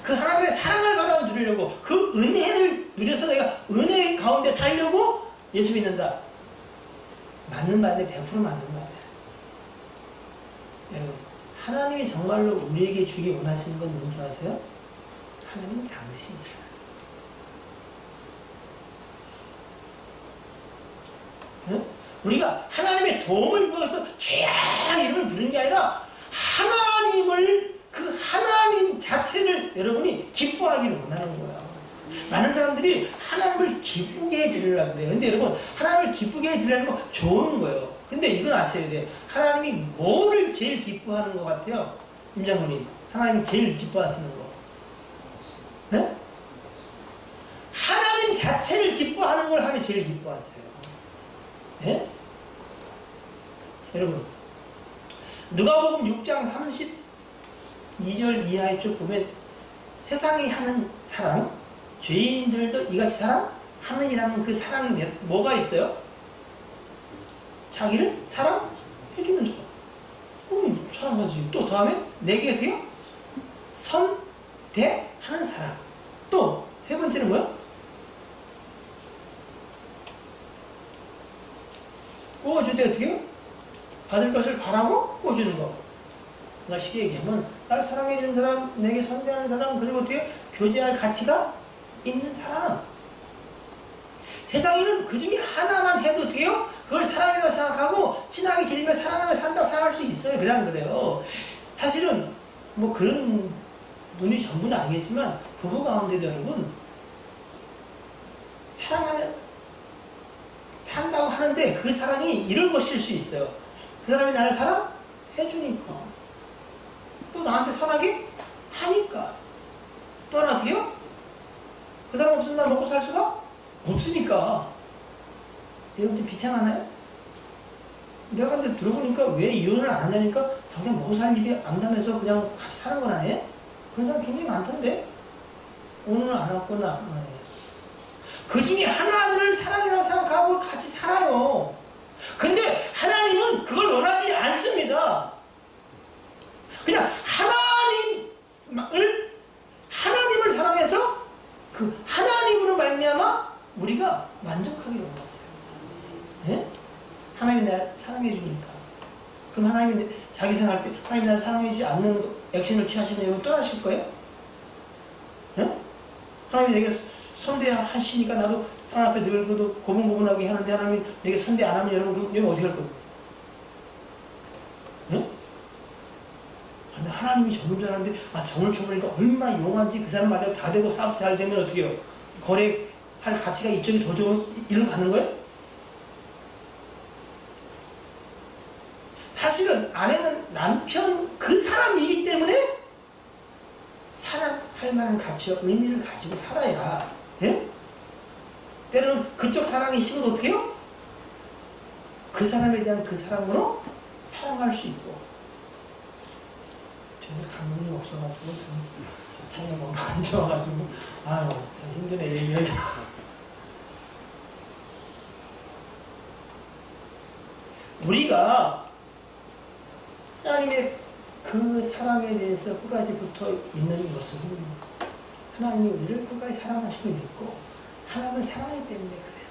그 하나님의 사랑을 받아 누리려고 그 은혜를 누려서 내가 은혜 가운데 살려고 예수 믿는다. 맞는 말인데 100% 맞는 말이야. 여러분 하나님이 정말로 우리에게 주기 원하시는 건 뭔지 아세요? 하나님 당신이에요. 응? 우리가 하나님의 도움을 구해서 죄야 이름을 부르는 게 아니라 하나님을 그 하나님 자체를 여러분이 기뻐하기를 원하는 거야. 많은 사람들이 하나님을 기쁘게 해드리려고 그래요. 근데 여러분, 하나님을 기쁘게 해드리려는 거 좋은 거예요. 근데 이건 아셔야 돼요. 하나님이 뭐를 제일 기뻐하는 것 같아요? 임장군님, 하나님 제일 기뻐하시는 거. 네? 하나님 자체를 기뻐하는 걸 하나님 제일 기뻐하세요. 네? 여러분, 누가복음 6장 32절 이하에 쭉 보면 세상이 하는 사랑, 죄인들도 이같이 사랑하느니라는 그 사랑이 뭐가 있어요? 자기를 사랑해주는 사람. 사랑하지. 또 다음에 내게 돼요? 선대하는 사람. 또 세 번째는 뭐야? 구워줄 때 어떻게 해요? 받을 것을 바라고 구워주는 거. 그러니까 쉽게 얘기하면 날 사랑해주는 사람, 내게 선대하는 사람, 그리고 어떻게 교제할 가치가 있는 사람. 세상에는 그 중에 하나만 해도 돼요? 그걸 사랑이라고 생각하고 친하게 지내며 사랑하며 산다고 생각할 수 있어요. 그래 안 그래요? 사실은 뭐 그런 분이 전부는 아니겠지만 부부 가운데도 여러분 사랑하며 산다고 하는데 그 사랑이 이런 것일 수 있어요. 그 사람이 나를 사랑해주니까, 또 나한테 선하게 하니까. 또 하나 어떻게요? 그 사람 없으면 나 먹고 살 수가 없으니까. 여러분들 비참하나요? 내가 근데 들어보니까 왜 이혼을 안 하냐니까 당장 먹고 살 일이 안 나면서 그냥 같이 사는 건 아니에요? 그런 사람 굉장히 많던데? 오늘은 안 왔구나. 그 중에 하나를 사랑이라고 생각하고 같이 살아요. 근데 하나님은 그걸 원하지 않습니다. 그냥 하나님을 사랑해서 그 하나님으로 말미암아 우리가 만족하기를 원했어요. 네? 하나님이 나를 사랑해 주니까. 그럼 하나님이 자기 생각할 때 하나님이 나를 사랑해 주지 않는 액션을 취하시면 여러분 떠나실 거예요? 네? 하나님이 내게 선대하시니까 나도 하나님 앞에 늘 고분고분하게 하는데 하나님이 내게 선대 안 하면 여러분 어떻게 할 거예요? 네? 하나님이 정을 줄 알았는데 정을 쳐보니까 얼마나 용한지 그 사람 말대로 다 되고 사업 잘 되면 어떻게 해요? 거래할 가치가 이쪽이 더 좋은 일로 가는 거예요? 사실은 아내는 남편 그 사람이기 때문에 사랑할 만한 가치와 의미를 가지고 살아야, 예? 때로는 그쪽 사랑이 식어도 어떻게 해요? 그 사람에 대한 그 사랑으로 사랑할 수 있고. 저는 감흥이 없어가지고 사이가 너무 안 좋아가지고 아유 참 힘드네 얘기하기. 우리가 하나님의 그 사랑에 대해서 끝까지 붙어 있는 것은 하나님이 우리를 끝까지 사랑하시고 믿고 하나님을 사랑하기 때문에 그래요.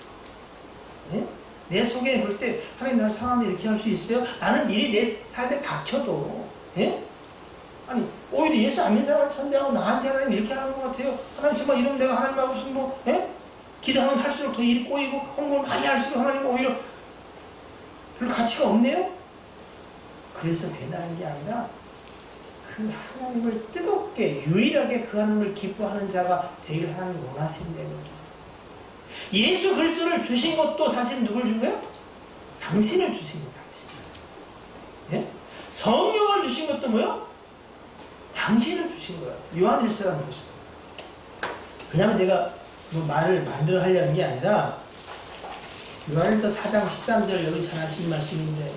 네? 내 속에 볼 때 하나님 나를 사랑하는데 이렇게 할 수 있어요? 라는 일이 내 삶에 닥쳐도, 예? 아니 오히려 예수 안 믿는 사람을 선대하고 나한테 하나님 이렇게 하는 것 같아요. 하나님 정말 이러면 내가 하나님하고 무슨 뭐, 예? 기도하면 할수록 더 일이 꼬이고 홍보를 많이 할수록 하나님은 오히려 별로 가치가 없네요? 그래서 배나는 게 아니라 그 하나님을 뜨겁게 유일하게 그 하나님을 기뻐하는 자가 되길 하나님이 원하신다는 거예요. 예수 그리스도를 주신 것도 사실 누굴 준 거예요? 당신을 주신 거예요. 당신. 예? 성령을 주신 것도 뭐예요? 당신을 주신 거예요. 요한 1서랑 보세요. 그냥 제가 뭐 말을 만들어 하려는 게 아니라 요한 1서 4장 13절 여기 잘 아시는 말씀인데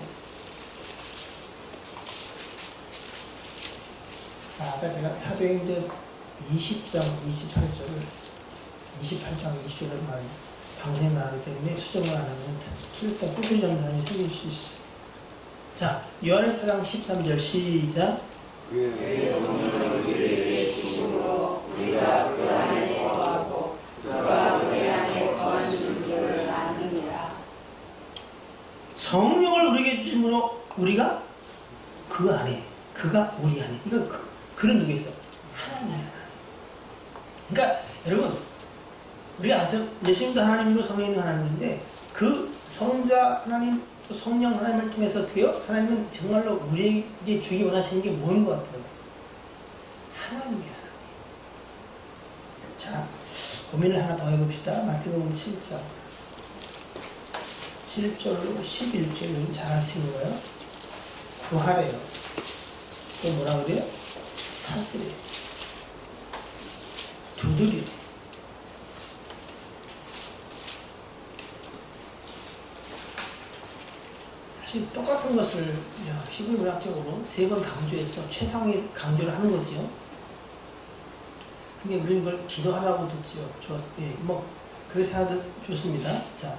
아까 제가 사도행전 20장 28장 20절을 말 방송에 나가기 때문에 수정을 안 하면 틀렸다 꾸준히 정상이 생길 수 있어요. 자, 요한 4장 13절 시작. 그의 성령을 우리에게 주심으로 우리가 그 안에 거하고 그가 우리 안에 거하시는 줄을 아느니라. 성령을 우리에게 주심으로 우리가 그 안에, 그가 우리 안에. 이거 그런 누구겠어? 하나님이야. 그러니까 여러분 우리가 예수님도 하나님이고 성령님도 하나님인데 그 성자 하나님 또 성령 하나님을 통해서 어떻게 해요? 하나님은 정말로 우리에게 주기 원하시는 게 뭔 것 같아요? 하나님이야. 하나님. 자, 고민을 하나 더 해봅시다. 마태복음 7장 7절로 11절 잘 하시는 거예요. 구하래요. 또 뭐라 그래요? 찾으래요. 두드리래요. 사실 똑같은 것을 히브리 문학적으로 3번 강조해서 최상의 강조를 하는 거지요. 근데 우리는 그걸 기도하라고 듣지요. 좋았어요. 예, 뭐 그래서 하도 좋습니다. 자,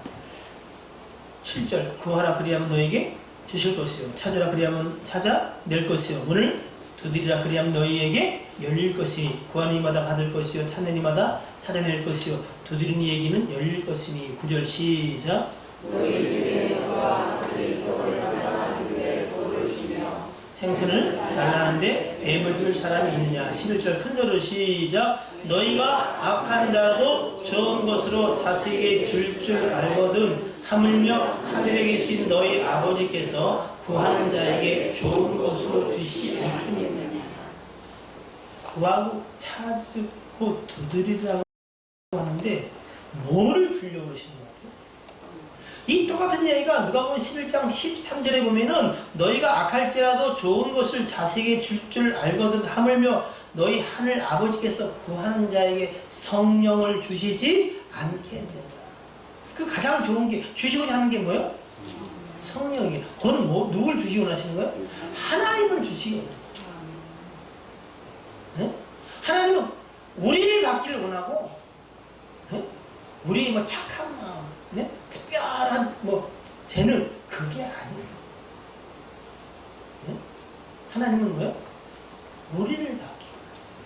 7절 구하라 그리하면 너에게 주실 것이요 찾으라 그리하면 찾아낼 것이요 문을 두드리라 그리하면 너희에게 열릴 것이니 구하는 이마다 받을 것이요 찾는 이마다 찾아낼 것이요 두드리는 이에게는 열릴 것이니. 9절 시작. 너희 중에 너와 아들이 떡을 달라하는데 돌을 주며 생선을 달라하는데 뱀을 줄 사람이 있느냐. 11절 큰 소리로 시작. 너희가 악한 자도 좋은 것으로 자식에게 줄 알거든 하물며 하늘에 계신 너희 아버지께서 구하는 자에게 좋은 것으로 주시지 않겠느냐. 구하고 찾고 두드리라고 하는데 뭐를 주려고 그러시는 것 같아요? 이 똑같은 얘기가 누가복음 11장 13절에 보면은 너희가 악할지라도 좋은 것을 자식에게 줄 줄 알거든 하물며 너희 하늘 아버지께서 구하는 자에게 성령을 주시지 않겠느냐. 그 가장 좋은 게 주시고자 하는 게 뭐예요? 성령이에요. 그건 뭐 누굴 주시고 하시는 거예요? 하나님을 주시고. 네? 하나님은 우리를 받기를 원하고, 네? 우리 뭐 착한 마음, 네? 특별한 뭐 재능 그게 아니에요. 네? 하나님은 뭐예요? 우리를 받기 원하세요.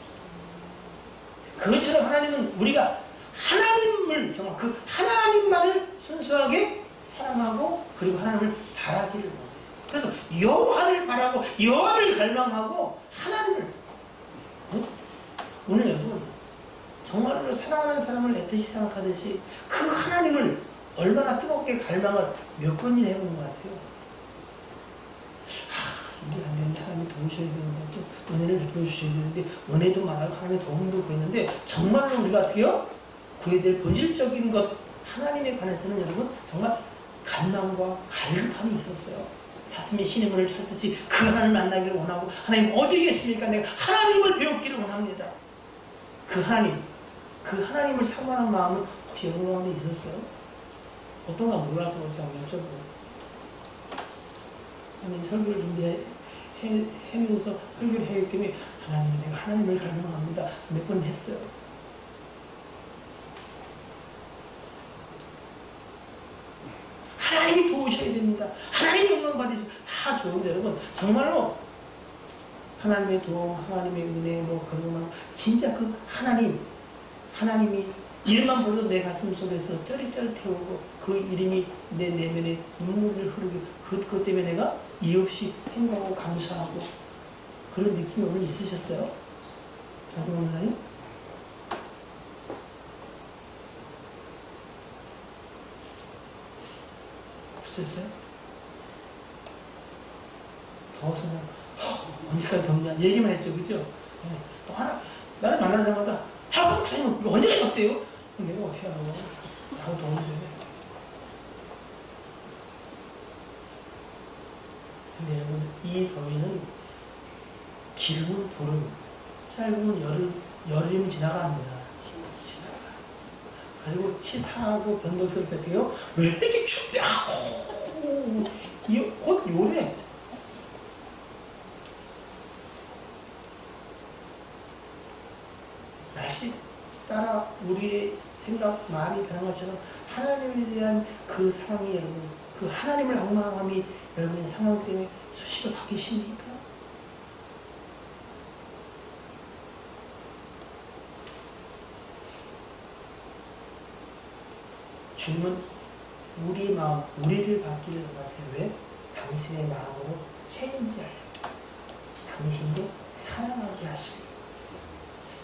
그것처럼 하나님은 우리가 하나님을 정말 그 하나님만을 순수하게 사랑하고 그리고 하나님을 바라기를 원해요. 그래서 여호와를 바라고 여호와를 갈망하고 하나님을. 응? 오늘 여러분 정말로 사랑하는 사람을 애뜻이 생각하듯이 그 하나님을 얼마나 뜨겁게 갈망을 몇 번이나 해보는 것 같아요. 이게 안 되는데 하나님이 도우셔야 되는데 좀 은혜를 베풀어 주셔야 되는데 은혜도 말하고 하나님의 도움도 구했는데 정말로 우리가 어떻게요? 구해야 될 본질적인 것 하나님에 관해서는 여러분 정말 갈망과 갈급함이 있었어요. 사슴이 신의 문을 찾듯이 그 하나님을 만나기를 원하고 하나님 어디 계십니까? 내가 하나님을 배웠기를 원합니다. 그 하나님을 사모하는 마음은 혹시 여러분 가운데 있었어요? 어떤가 몰라서 제가 여쭤보고 아니 설교를 준비하면서 설교를 해야 때문에 하나님 내가 하나님을 갈망합니다. 몇 번 했어요. 하나님이 도우셔야 됩니다. 하나님이 영광 받으셔야 다 좋은데 여러분 정말로 하나님의 도움, 하나님의 은혜 뭐 그런 거 진짜 그 하나님이 이름만 불러도 내 가슴 속에서 쩌릿쩌릿해오고 그 이름이 내 내면에 눈물을 흐르게 그것 때문에 내가 이유 없이 행복하고 감사하고 그런 느낌이 오늘 있으셨어요? 정말 원사님? 없었어요? 더워서 언제까지 덥냐 얘기만 했죠, 그죠? 네. 또 나를 만나자마자 하루 목사님 이거 언제까지 덥대요? 내가 어떻게 알아? 나도 더운데. 근데 여러분 이 더위는 기름은 보름, 짧은 여름 지나갑니다. 지나가. 그리고 치사하고 변덕스럽게 같아요. 왜 이렇게 춥대? 곧 요래. 날씨 따라 우리의 생각, 말이 변한 것처럼 하나님에 대한 그 사랑이 여러분, 그 하나님을 앙망함이 여러분의 상황 때문에 수시로 바뀌십니까? 주님은 우리 마음, 우리를 받기를 원하세요. 왜? 당신의 마음으로 체인지하려. 당신도 사랑하게 하시고.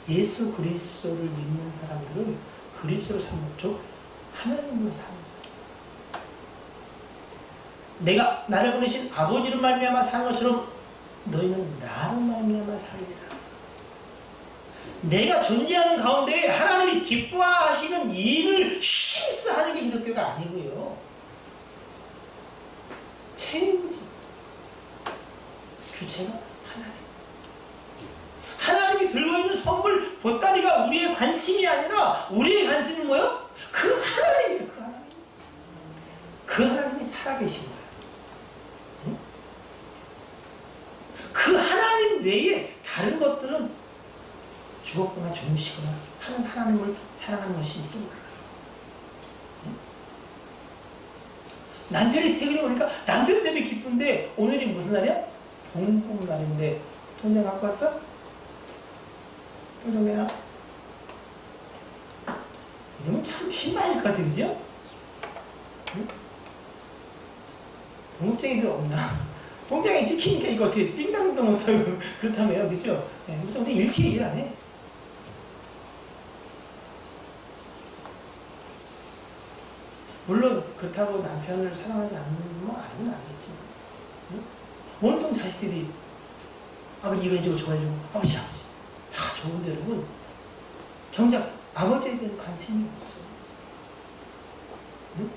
예수 그리스도를 믿는 사람들은 그리스도를 사는 쪽 하나님으로 사는 사람. 내가 나를 보내신 아버지로 말미암아 사는 것처럼 너희는 나로 말미암아 살리라. 내가 존재하는 가운데 하나님이 기뻐하시는 일을 힘써 하는 게 기독교가 아니고요. 책임지. 주체가 하나님. 하나님이 들고 있는 선물 보따리가 우리의 관심이 아니라 우리의 관심은 뭐예요? 그 하나님이에요. 그 하나님. 그 하나님이 살아계신 거예요. 응? 그 하나님 외에 다른 것들은 죽었거나 주무시거나 하는 하나님을 사랑하는 것이니까 몰라요. 응? 남편이 퇴근해 오니까 남편 때문에 기쁜데 오늘이 무슨 날이야? 봉봉날인데 통장 갖고 왔어? 통장 내놔. 이러면 참 신나실 것 같아, 그죠? 응? 봉급쟁이들 없나? 통장에 찍히니까 이거 어떻게 삥땅땅 못하고 그렇다며요, 그죠? 네, 그래서 우리 일치에 일 안 해. 물론 그렇다고 남편을 사랑하지 않는 건 아니긴 아니겠지. 응? 온통 자식들이 아버지 이거 해주고 저거 해주고 아버지 다 좋은데 여러분 정작 아버지에 대한 관심이 없어. 응?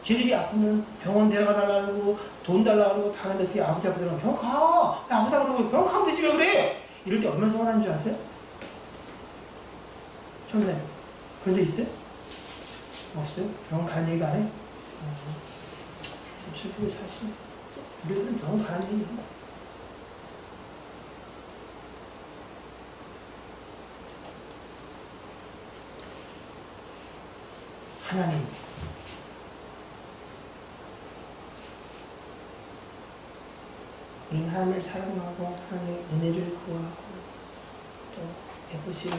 쟤들이 아프면 병원 데려가 달라고 돈 달라고 다 하는데 어떻게 아버지 앞에 들어가면 병원 가! 야, 아프다 그러고 병원 가면 되지 왜 그래! 이럴 때 얼마나 서운한 줄 아세요? 총장님 그런 적 있어요? 없어요? 병원 가는 얘기도 안 해? 참 슬프게 사시네. 우리들은 병원 가는 얘기 하나님 우리는 하나님을 사랑하고 하나님의 은혜를 구하고 또 베푸실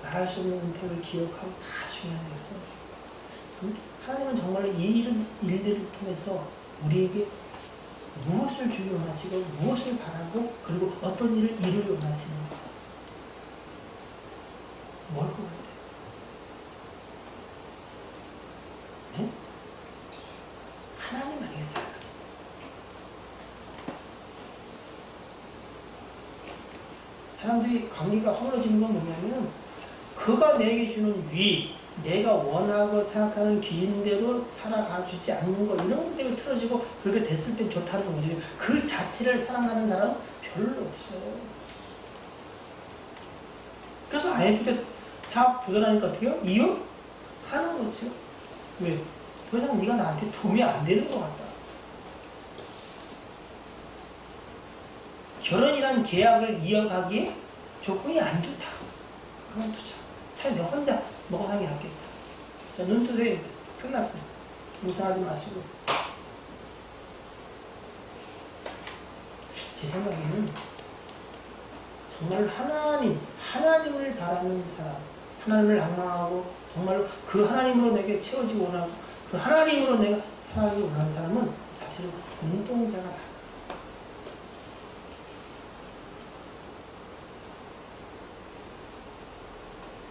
말할 수 없는 은택을 기억하고 다 중요한 거고 하나님은 정말로 이 일들을 통해서 우리에게 무엇을 주기 원하시고 무엇을 바라고 그리고 어떤 일을 이루기 원하시는가 뭘 것 같아요? 네? 하나님 아니겠어요? 사람들이 관계가 허물어지는 건 뭐냐면 그가 내게 주는 위 내가 원하고 생각하는 기준대로 살아가 주지 않는 거 이런 것 때문에 틀어지고 그렇게 됐을 땐 좋다는 거지. 그 자체를 사랑하는 사람은 별로 없어요. 그래서 IMF 때 사업 부도나니까 어떻게 해요? 이혼하는 거죠. 왜? 더 이상 네가 나한테 도움이 안 되는 것 같다. 결혼이란 계약을 이어가기에 조건이 안 좋다. 그만두자. 차라리 내 혼자 먹어가는 게 낫겠다. 자, 눈 뜨세요. 끝났어요. 무상하지 마시고. 제 생각에는 정말 하나님을 바라는 사람, 하나님을 낭망하고 정말로 그 하나님으로 내게 채워지기 원하고 그 하나님으로 내가 살아가기 원하는 사람은 사실은 눈동자가 다.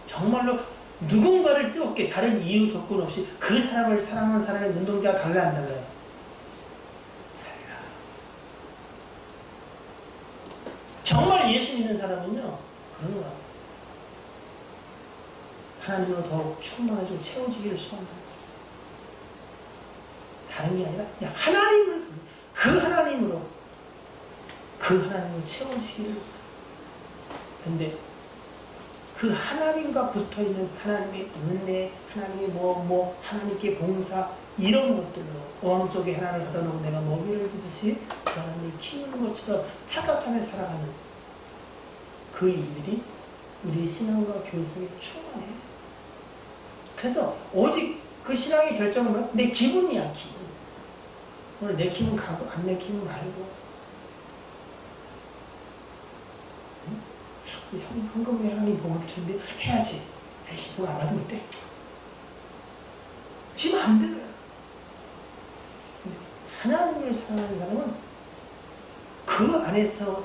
정말로 누군가를 뜨겁게 다른 이유 조건 없이 그 사람을 사랑하는 사람의 눈동자가 달라요, 안 달라요? 달라. 정말 예수 믿는 사람은요 그런 것 같아요. 하나님으로 더욱 충만하고 채워지기를 소원하는 사람. 다른 게 아니라 그냥 하나님을 그 하나님으로 채워지기를. 근데 그 하나님과 붙어있는 하나님의 은혜, 하나님의 하나님께 봉사 이런 것들로 어항 속에 하나님을 가다 놓고 내가 먹이를 주듯이 그 하나님을 키우는 것처럼 착각하며 살아가는 그 일들이 우리 신앙과 교회 속에 충만해. 그래서 오직 그 신앙의 결정은 뭐야? 내 기분이야, 기분. 오늘 내 기분 가고 안 내 기분 말고. 현금에 하나님 복을 줄 텐데 해야지. 에이씨, 복 안 받으면 어때? 지 마음대로야. 근데 하나님을 사랑하는 사람은 그 안에서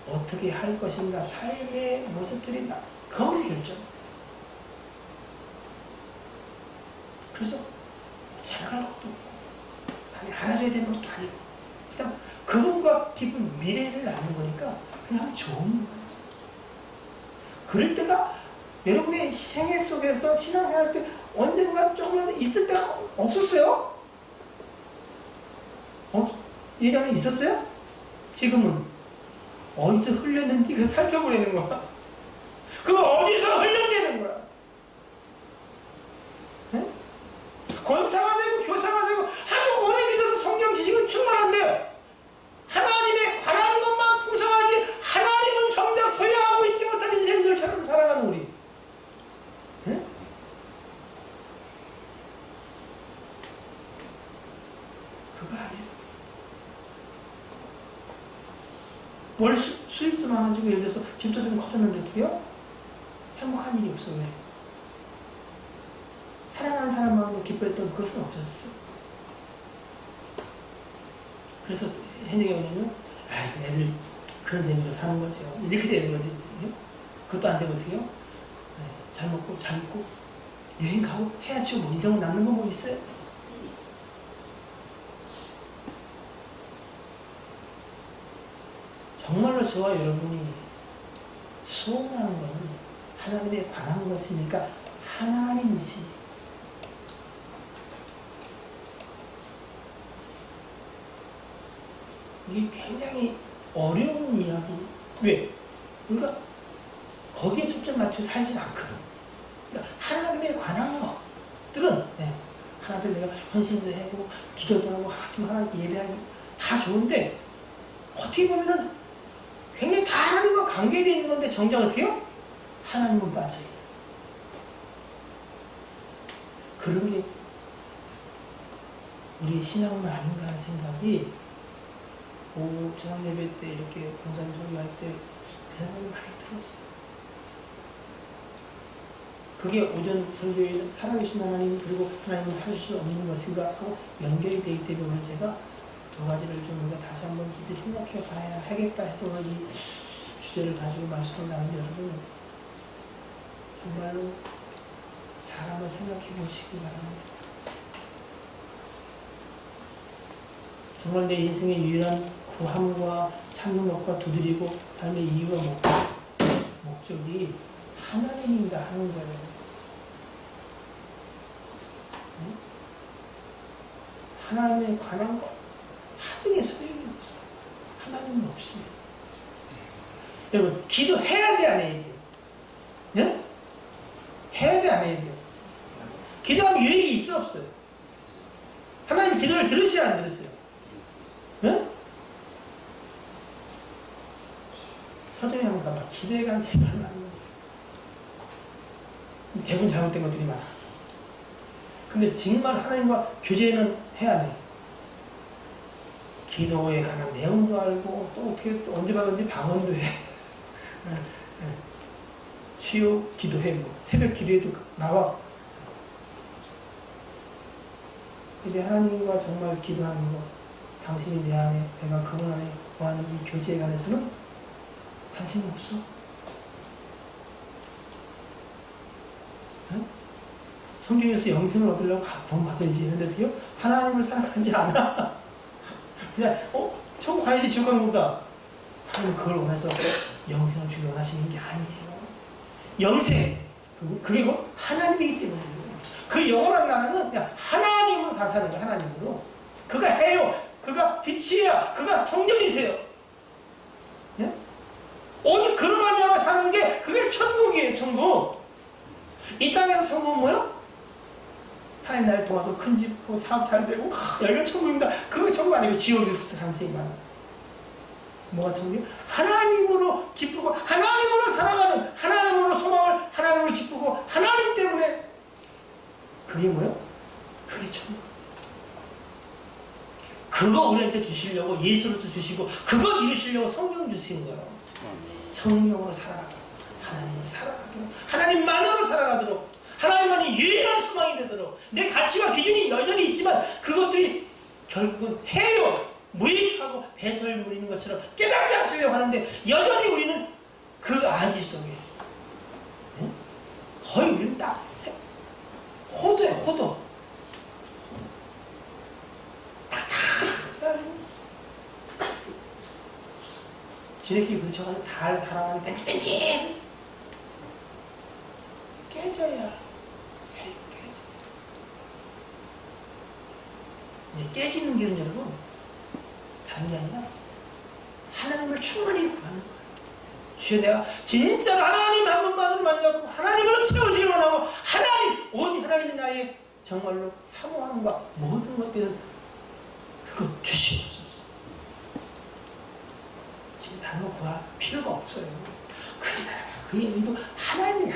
어떻게 할 것인가, 삶의 모습들이 거기서 결정. 그래서 자랑할 것도 없고, 남이 알아줘야 되는 것도 아니고, 그냥 그분과 깊은 미래를 나눈 거니까 그냥 좋은 거야. 그럴 때가 여러분의 생애 속에서 신앙생활 때 언젠가 조금이라도 있을 때가 없었어요? 예전에 있었어요? 지금은 어디서 흘렸는지 그 살펴보려는 거야. 그럼 어디서 흘렸냐는 거야. 네? 권사가 되고 교사가 되고 아주 오래 믿어서 성경 지식은 충만한데 하나님에 관한 것만 풍성하지 하나님은 정작 소유하고 있지 못한 인생들처럼 살아가는 우리. 네? 그거 아니에요. 월 수입도 많아지고 예를 들어서 집도 좀 커졌는데 어떡해요? 행복한 일이 없어. 왜? 사랑하는 사람만으로 기뻐했던 그것은 없어졌어. 그래서 현영이 뭐냐면 애들 그런 재미로 사는 거죠. 이렇게 되는 거지. 그것도 안 되면 어떡해요? 네, 잘 먹고 잘 입고 여행 가고 해야죠. 뭐 인생은 남는 거 뭐 있어요? 정말로 저와 여러분이 소원하는 것은 하나님에 관한 것이니까 하나님이시. 이게 굉장히 어려운 이야기. 왜? 그러니까 거기에 초점 맞춰 살진 않거든. 그러니까 하나님에 관한 것들은 하나님 내가 헌신도 하고 기도도 하고 하지만 하나님 예배하고 다 좋은데 어떻게 보면은 굉장히 다 하나님과 관계되어 있는 건데 정작 어떻게 해요? 하나님은 빠져있는 그런 게 우리 신앙은 아닌가 하는 생각이 저녁 예배 때 이렇게 강사님 설교할 때 그 생각이 많이 들었어요. 그게 오전 설교에 살아계신 하나님 그리고 하나님은 하실 수 없는 것인가 하고 연결이 되기 때문에 오늘 제가 두 가지를 좀 우리가 다시 한번 깊이 생각해 봐야 하겠다 해서 오늘 이 주제를 가지고 말씀을 나누는데 여러분 정말로 잘 한번 생각해 보시기 바랍니다. 정말 내 인생의 유일한 구함과 찾는 것과 두드리고 삶의 이유와 목적이 하나님인가 하는 거예요. 응? 하나님에 관한 것 하등의 소용이 없어. 하나님은 없으면. 여러분 기도해야 돼 안 해야 돼요? 네? 해야 돼 안 해야 돼요? 기도하면 유익이 있어 없어요? 하나님 기도를 들으시야 안 들으세요? 네? 서점에 한번 가봐. 기도에 관한 책을 많은 거죠. 대부분 잘못된 것들이 많아. 근데 정말 하나님과 교제는 해야 돼. 기도에 관한 내용도 알고 또 어떻게 또 언제 받았는지 방언도 해. 수요 기도해 뭐 새벽 기도에도 나와. 근데 하나님과 정말 기도하는 거 당신이 내 안에 내가 그분 안에 거하는 이 교제에 관해서는 관심이 없어. 응? 성경에서 영생을 얻으려고 구원받아야지 했는데 어떻게요? 하나님을 사랑하지 않아. 그냥 천국 가야지 지옥 가는 것보다 하나님 그걸 원해서 영생을 주기 원하시는 게 아니에요. 영생 그게 뭐 하나님이기 때문이에요. 그 영원한 나라는 그냥 하나님으로 다 사는 거야. 하나님으로 그가 해요. 그가 빛이야. 그가 성령이세요. 예? 오직 그로 말미암아 사는 게 그게 천국이에요. 천국. 이 땅에서 천국은 뭐요? 하나님 나를 도와서 큰 집, 사업 잘 되고 여기가 천국입니다. 그게 천국 아니고 지옥일 가능성이 많아. 뭐가 천국이요? 하나님으로 기쁘고 하나님으로 살아가는 하나님으로 소망을 하나님으로 기쁘고 하나님 때문에 그게 뭐요? 그게 천국. 그거 우리한테 주시려고 예수로도 주시고 그거 이루시려고 성령 주신 거예요. 성령으로 살아가도록 하나님으로 살아가도록 하나님만으로 살아가도록 하나님만이 유일한 소망이 되도록 내 가치와 기준이 여전히 있지만 그것들이 결국은 해요. 무익하고 배설 부리는 것처럼 깨닫게 하시려고 하는데 여전히 우리는 그 아지 속에 네? 거의 우리는 딱 호도야 호도 지네끼리 부딪혀가지고 달아가지고 뺀질뺀질 깨져야 이제 깨지는 길은 여러분 다른 게 아니라 하나님을 충만히 구하는 거예요. 주여, 내가 진짜로 하나님 한 분만으로 만나고 하나님으로 채워지기 원하고 오직 하나님이 나의 정말로 사모함과 모든 것들은 그거 주시옵소서. 진짜 다른 거 구할 필요가 없어요. 그의 나라와 그의 의도 하나님이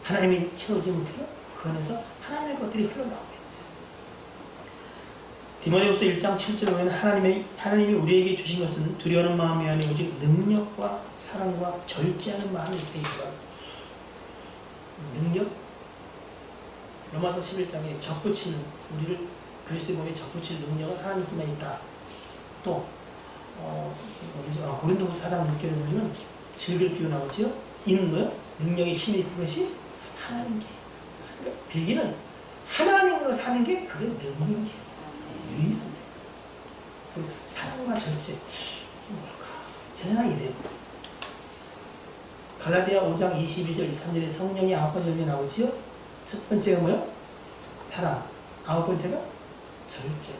하나님이 채워지지 못해요. 그 안에서 하나님의 것들이 흘러나오겠어요. 디모데후서 1장 7절에 보면 하나님이 우리에게 주신 것은 두려워하는 마음이 아니라 오직 능력과 사랑과 절제하는 마음이 되있다. 능력? 로마서 11장에 접붙이는, 우리를 그리스도의 몸에 접붙일 능력은 하나님께만 있다. 또 고린도후서 4장 6절에 보면 즐길 기호 나오지요. 인도요? 능력의 힘이 그것이 하나님께. 그러니까 베기는 하나님으로 사는 게 그게 능력이에요. 유일한. 그리고 사랑과 절제. 이게 뭘까? 제 생각이 이래요. 갈라디아 5장 22절 23절에 성령이 9가지 열매 나오지요. 첫 번째가 뭐요? 사랑. 9번째가 절제.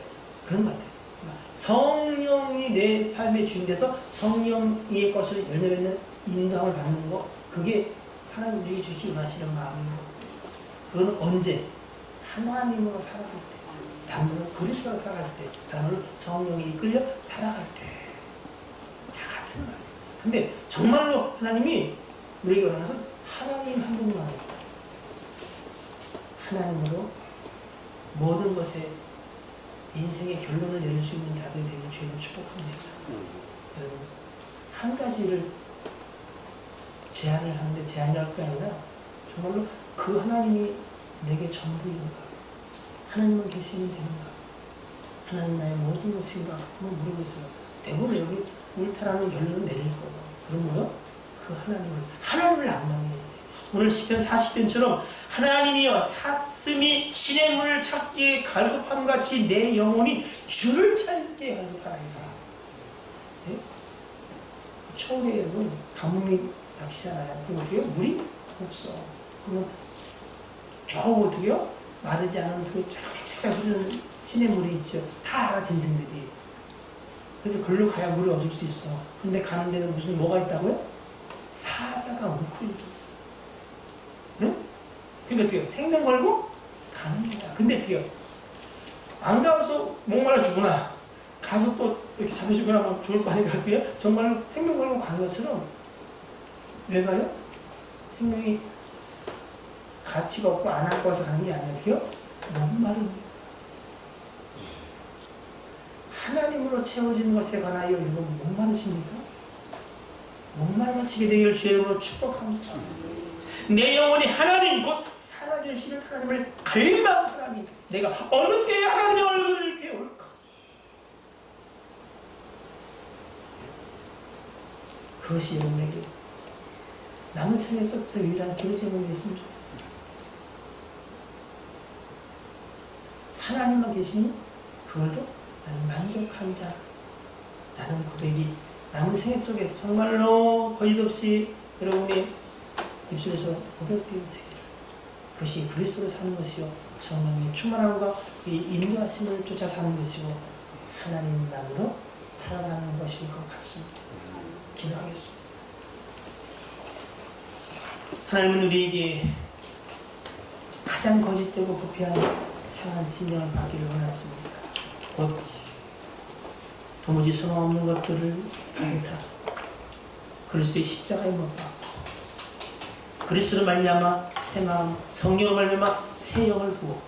그런 것 같아요. 그러니까 성령이 내 삶의 주인 돼서 성령의 것을 열매 맺는 인도함을 받는 거, 그게 하나님 우리에게 주시기 원하시는 마음인 거예요. 그건 언제? 하나님으로 살아갈 때, 다른 말로 그리스도로 살아갈 때, 다른 말로 성령에 이끌려 살아갈 때, 다 같은 말이에요. 근데 정말로 하나님이 우리에게 원하는 것은 하나님 한 분만이에요. 하나님으로 모든 것에 인생의 결론을 내릴 수 있는 자들이 되는 주님을 축복합니다. 여러분, 한 가지를 제안을 하는데 제안이 할 게 아니라 정말로 그 하나님이 내게 전부인가? 하나님만 계시면 되는가? 하나님 나의 모든 것인가? 한번 물어보세요. 대부분 여러분이 옳다라는 결론을 내릴 거예요. 그럼 뭐요? 그 하나님을 앙망해야 돼요. 오늘 시편 40편처럼 하나님이여 사슴이 신의 문을 찾기에 갈급함 같이 내 영혼이 주를 찾기에 갈급하나이다. 네? 초울에 여러분 가뭄이 닥치잖아요. 그럼 어떻게 해요? 물이 없어. 그러면 겨우 어떻게 해요? 마르지 않은 그 쫙쫙쫙 흐르는 신의 물이 있죠. 다 알아, 짐승들이. 그래서 걸로 가야 물을 얻을 수 있어. 근데 가는 데는 무슨 뭐가 있다고요? 사자가 웅크리고 있어. 응? 그러니까 어떻게 해요? 생명 걸고 가는 거야. 근데 어떻게 해요? 안 가서 목말라 죽으나 가서 또 이렇게 잡아주거나 하면 좋을 거 아닌가. 어떻게 해요? 정말로 생명 걸고 가는 것처럼 왜 가요? 생명이 가치가 없고 안 갖고 와서 가는 게 아니라 목마른 거예요. 하나님으로 채워진 것에 관하여 여러분 목마르십니까? 목말라치게 되기를 주의 이름으로 축복합니다. 내 영혼이 하나님 곧 살아계시는 하나님을 갈망하나니 내가 어느 때에 하나님의 얼굴을 배울까? 그것이 여러분에게 남은 생에 썩서 유일한 교제문이 됐으면 좋겠어요. 하나님만 계시니 그걸로 나는 만족한 자, 라는 고백이 남은 생애 속에서 정말로 거짓없이 여러분의 입술에서 고백되었으기를, 그것이 그리스도로 사는 것이요 성령의 충만함과 그의 인도하심을 쫓아 사는 것이고 하나님만으로 살아가는 것일 것 같습니다. 기도하겠습니다. 하나님은 우리에게 가장 거짓되고 부패한 상한 신령을 받기를 원하십니다. 곧 도무지 소망없는 것들을 받으사 그리스도의 십자가에 못 박고 그리스도로 말미암아 새 마음, 성령으로 말미암아 새 영을 부어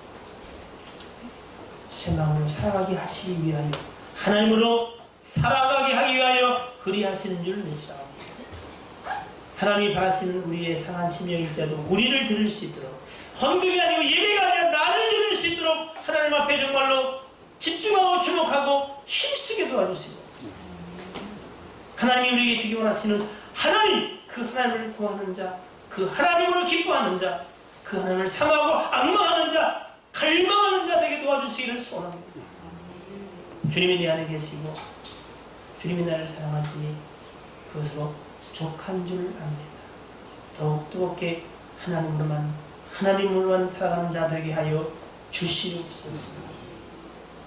새 마음으로 살아가게 하시기 위하여, 하나님으로 살아가게 하기 위하여 그리하시는 줄 믿사옵니다. 하나님이 바라시는 우리의 상한 심령일자도 우리를 들을 수 있도록, 헌금이 아니고 예배가 아니라 나를 들을 수 있도록 하나님 앞에 정말로 집중하고 주목하고 힘쓰게 도와주시고, 하나님이 우리에게 주기 원하시는 하나님, 그 하나님을 구하는 자, 그 하나님으로 기뻐하는 자, 그 하나님을 사모하고 악망하는 자, 갈망하는 자 되게 도와주시기를 소원합니다. 주님이 내 안에 계시고 주님이 나를 사랑하시니 그것으로 족한 줄 압니다. 더욱 뜨겁게 하나님으로만 살아가는 자 되게 하여 주시옵소서.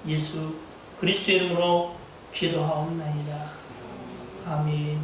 예수 그리스도의 이름으로 기도하옵나이다. 아멘.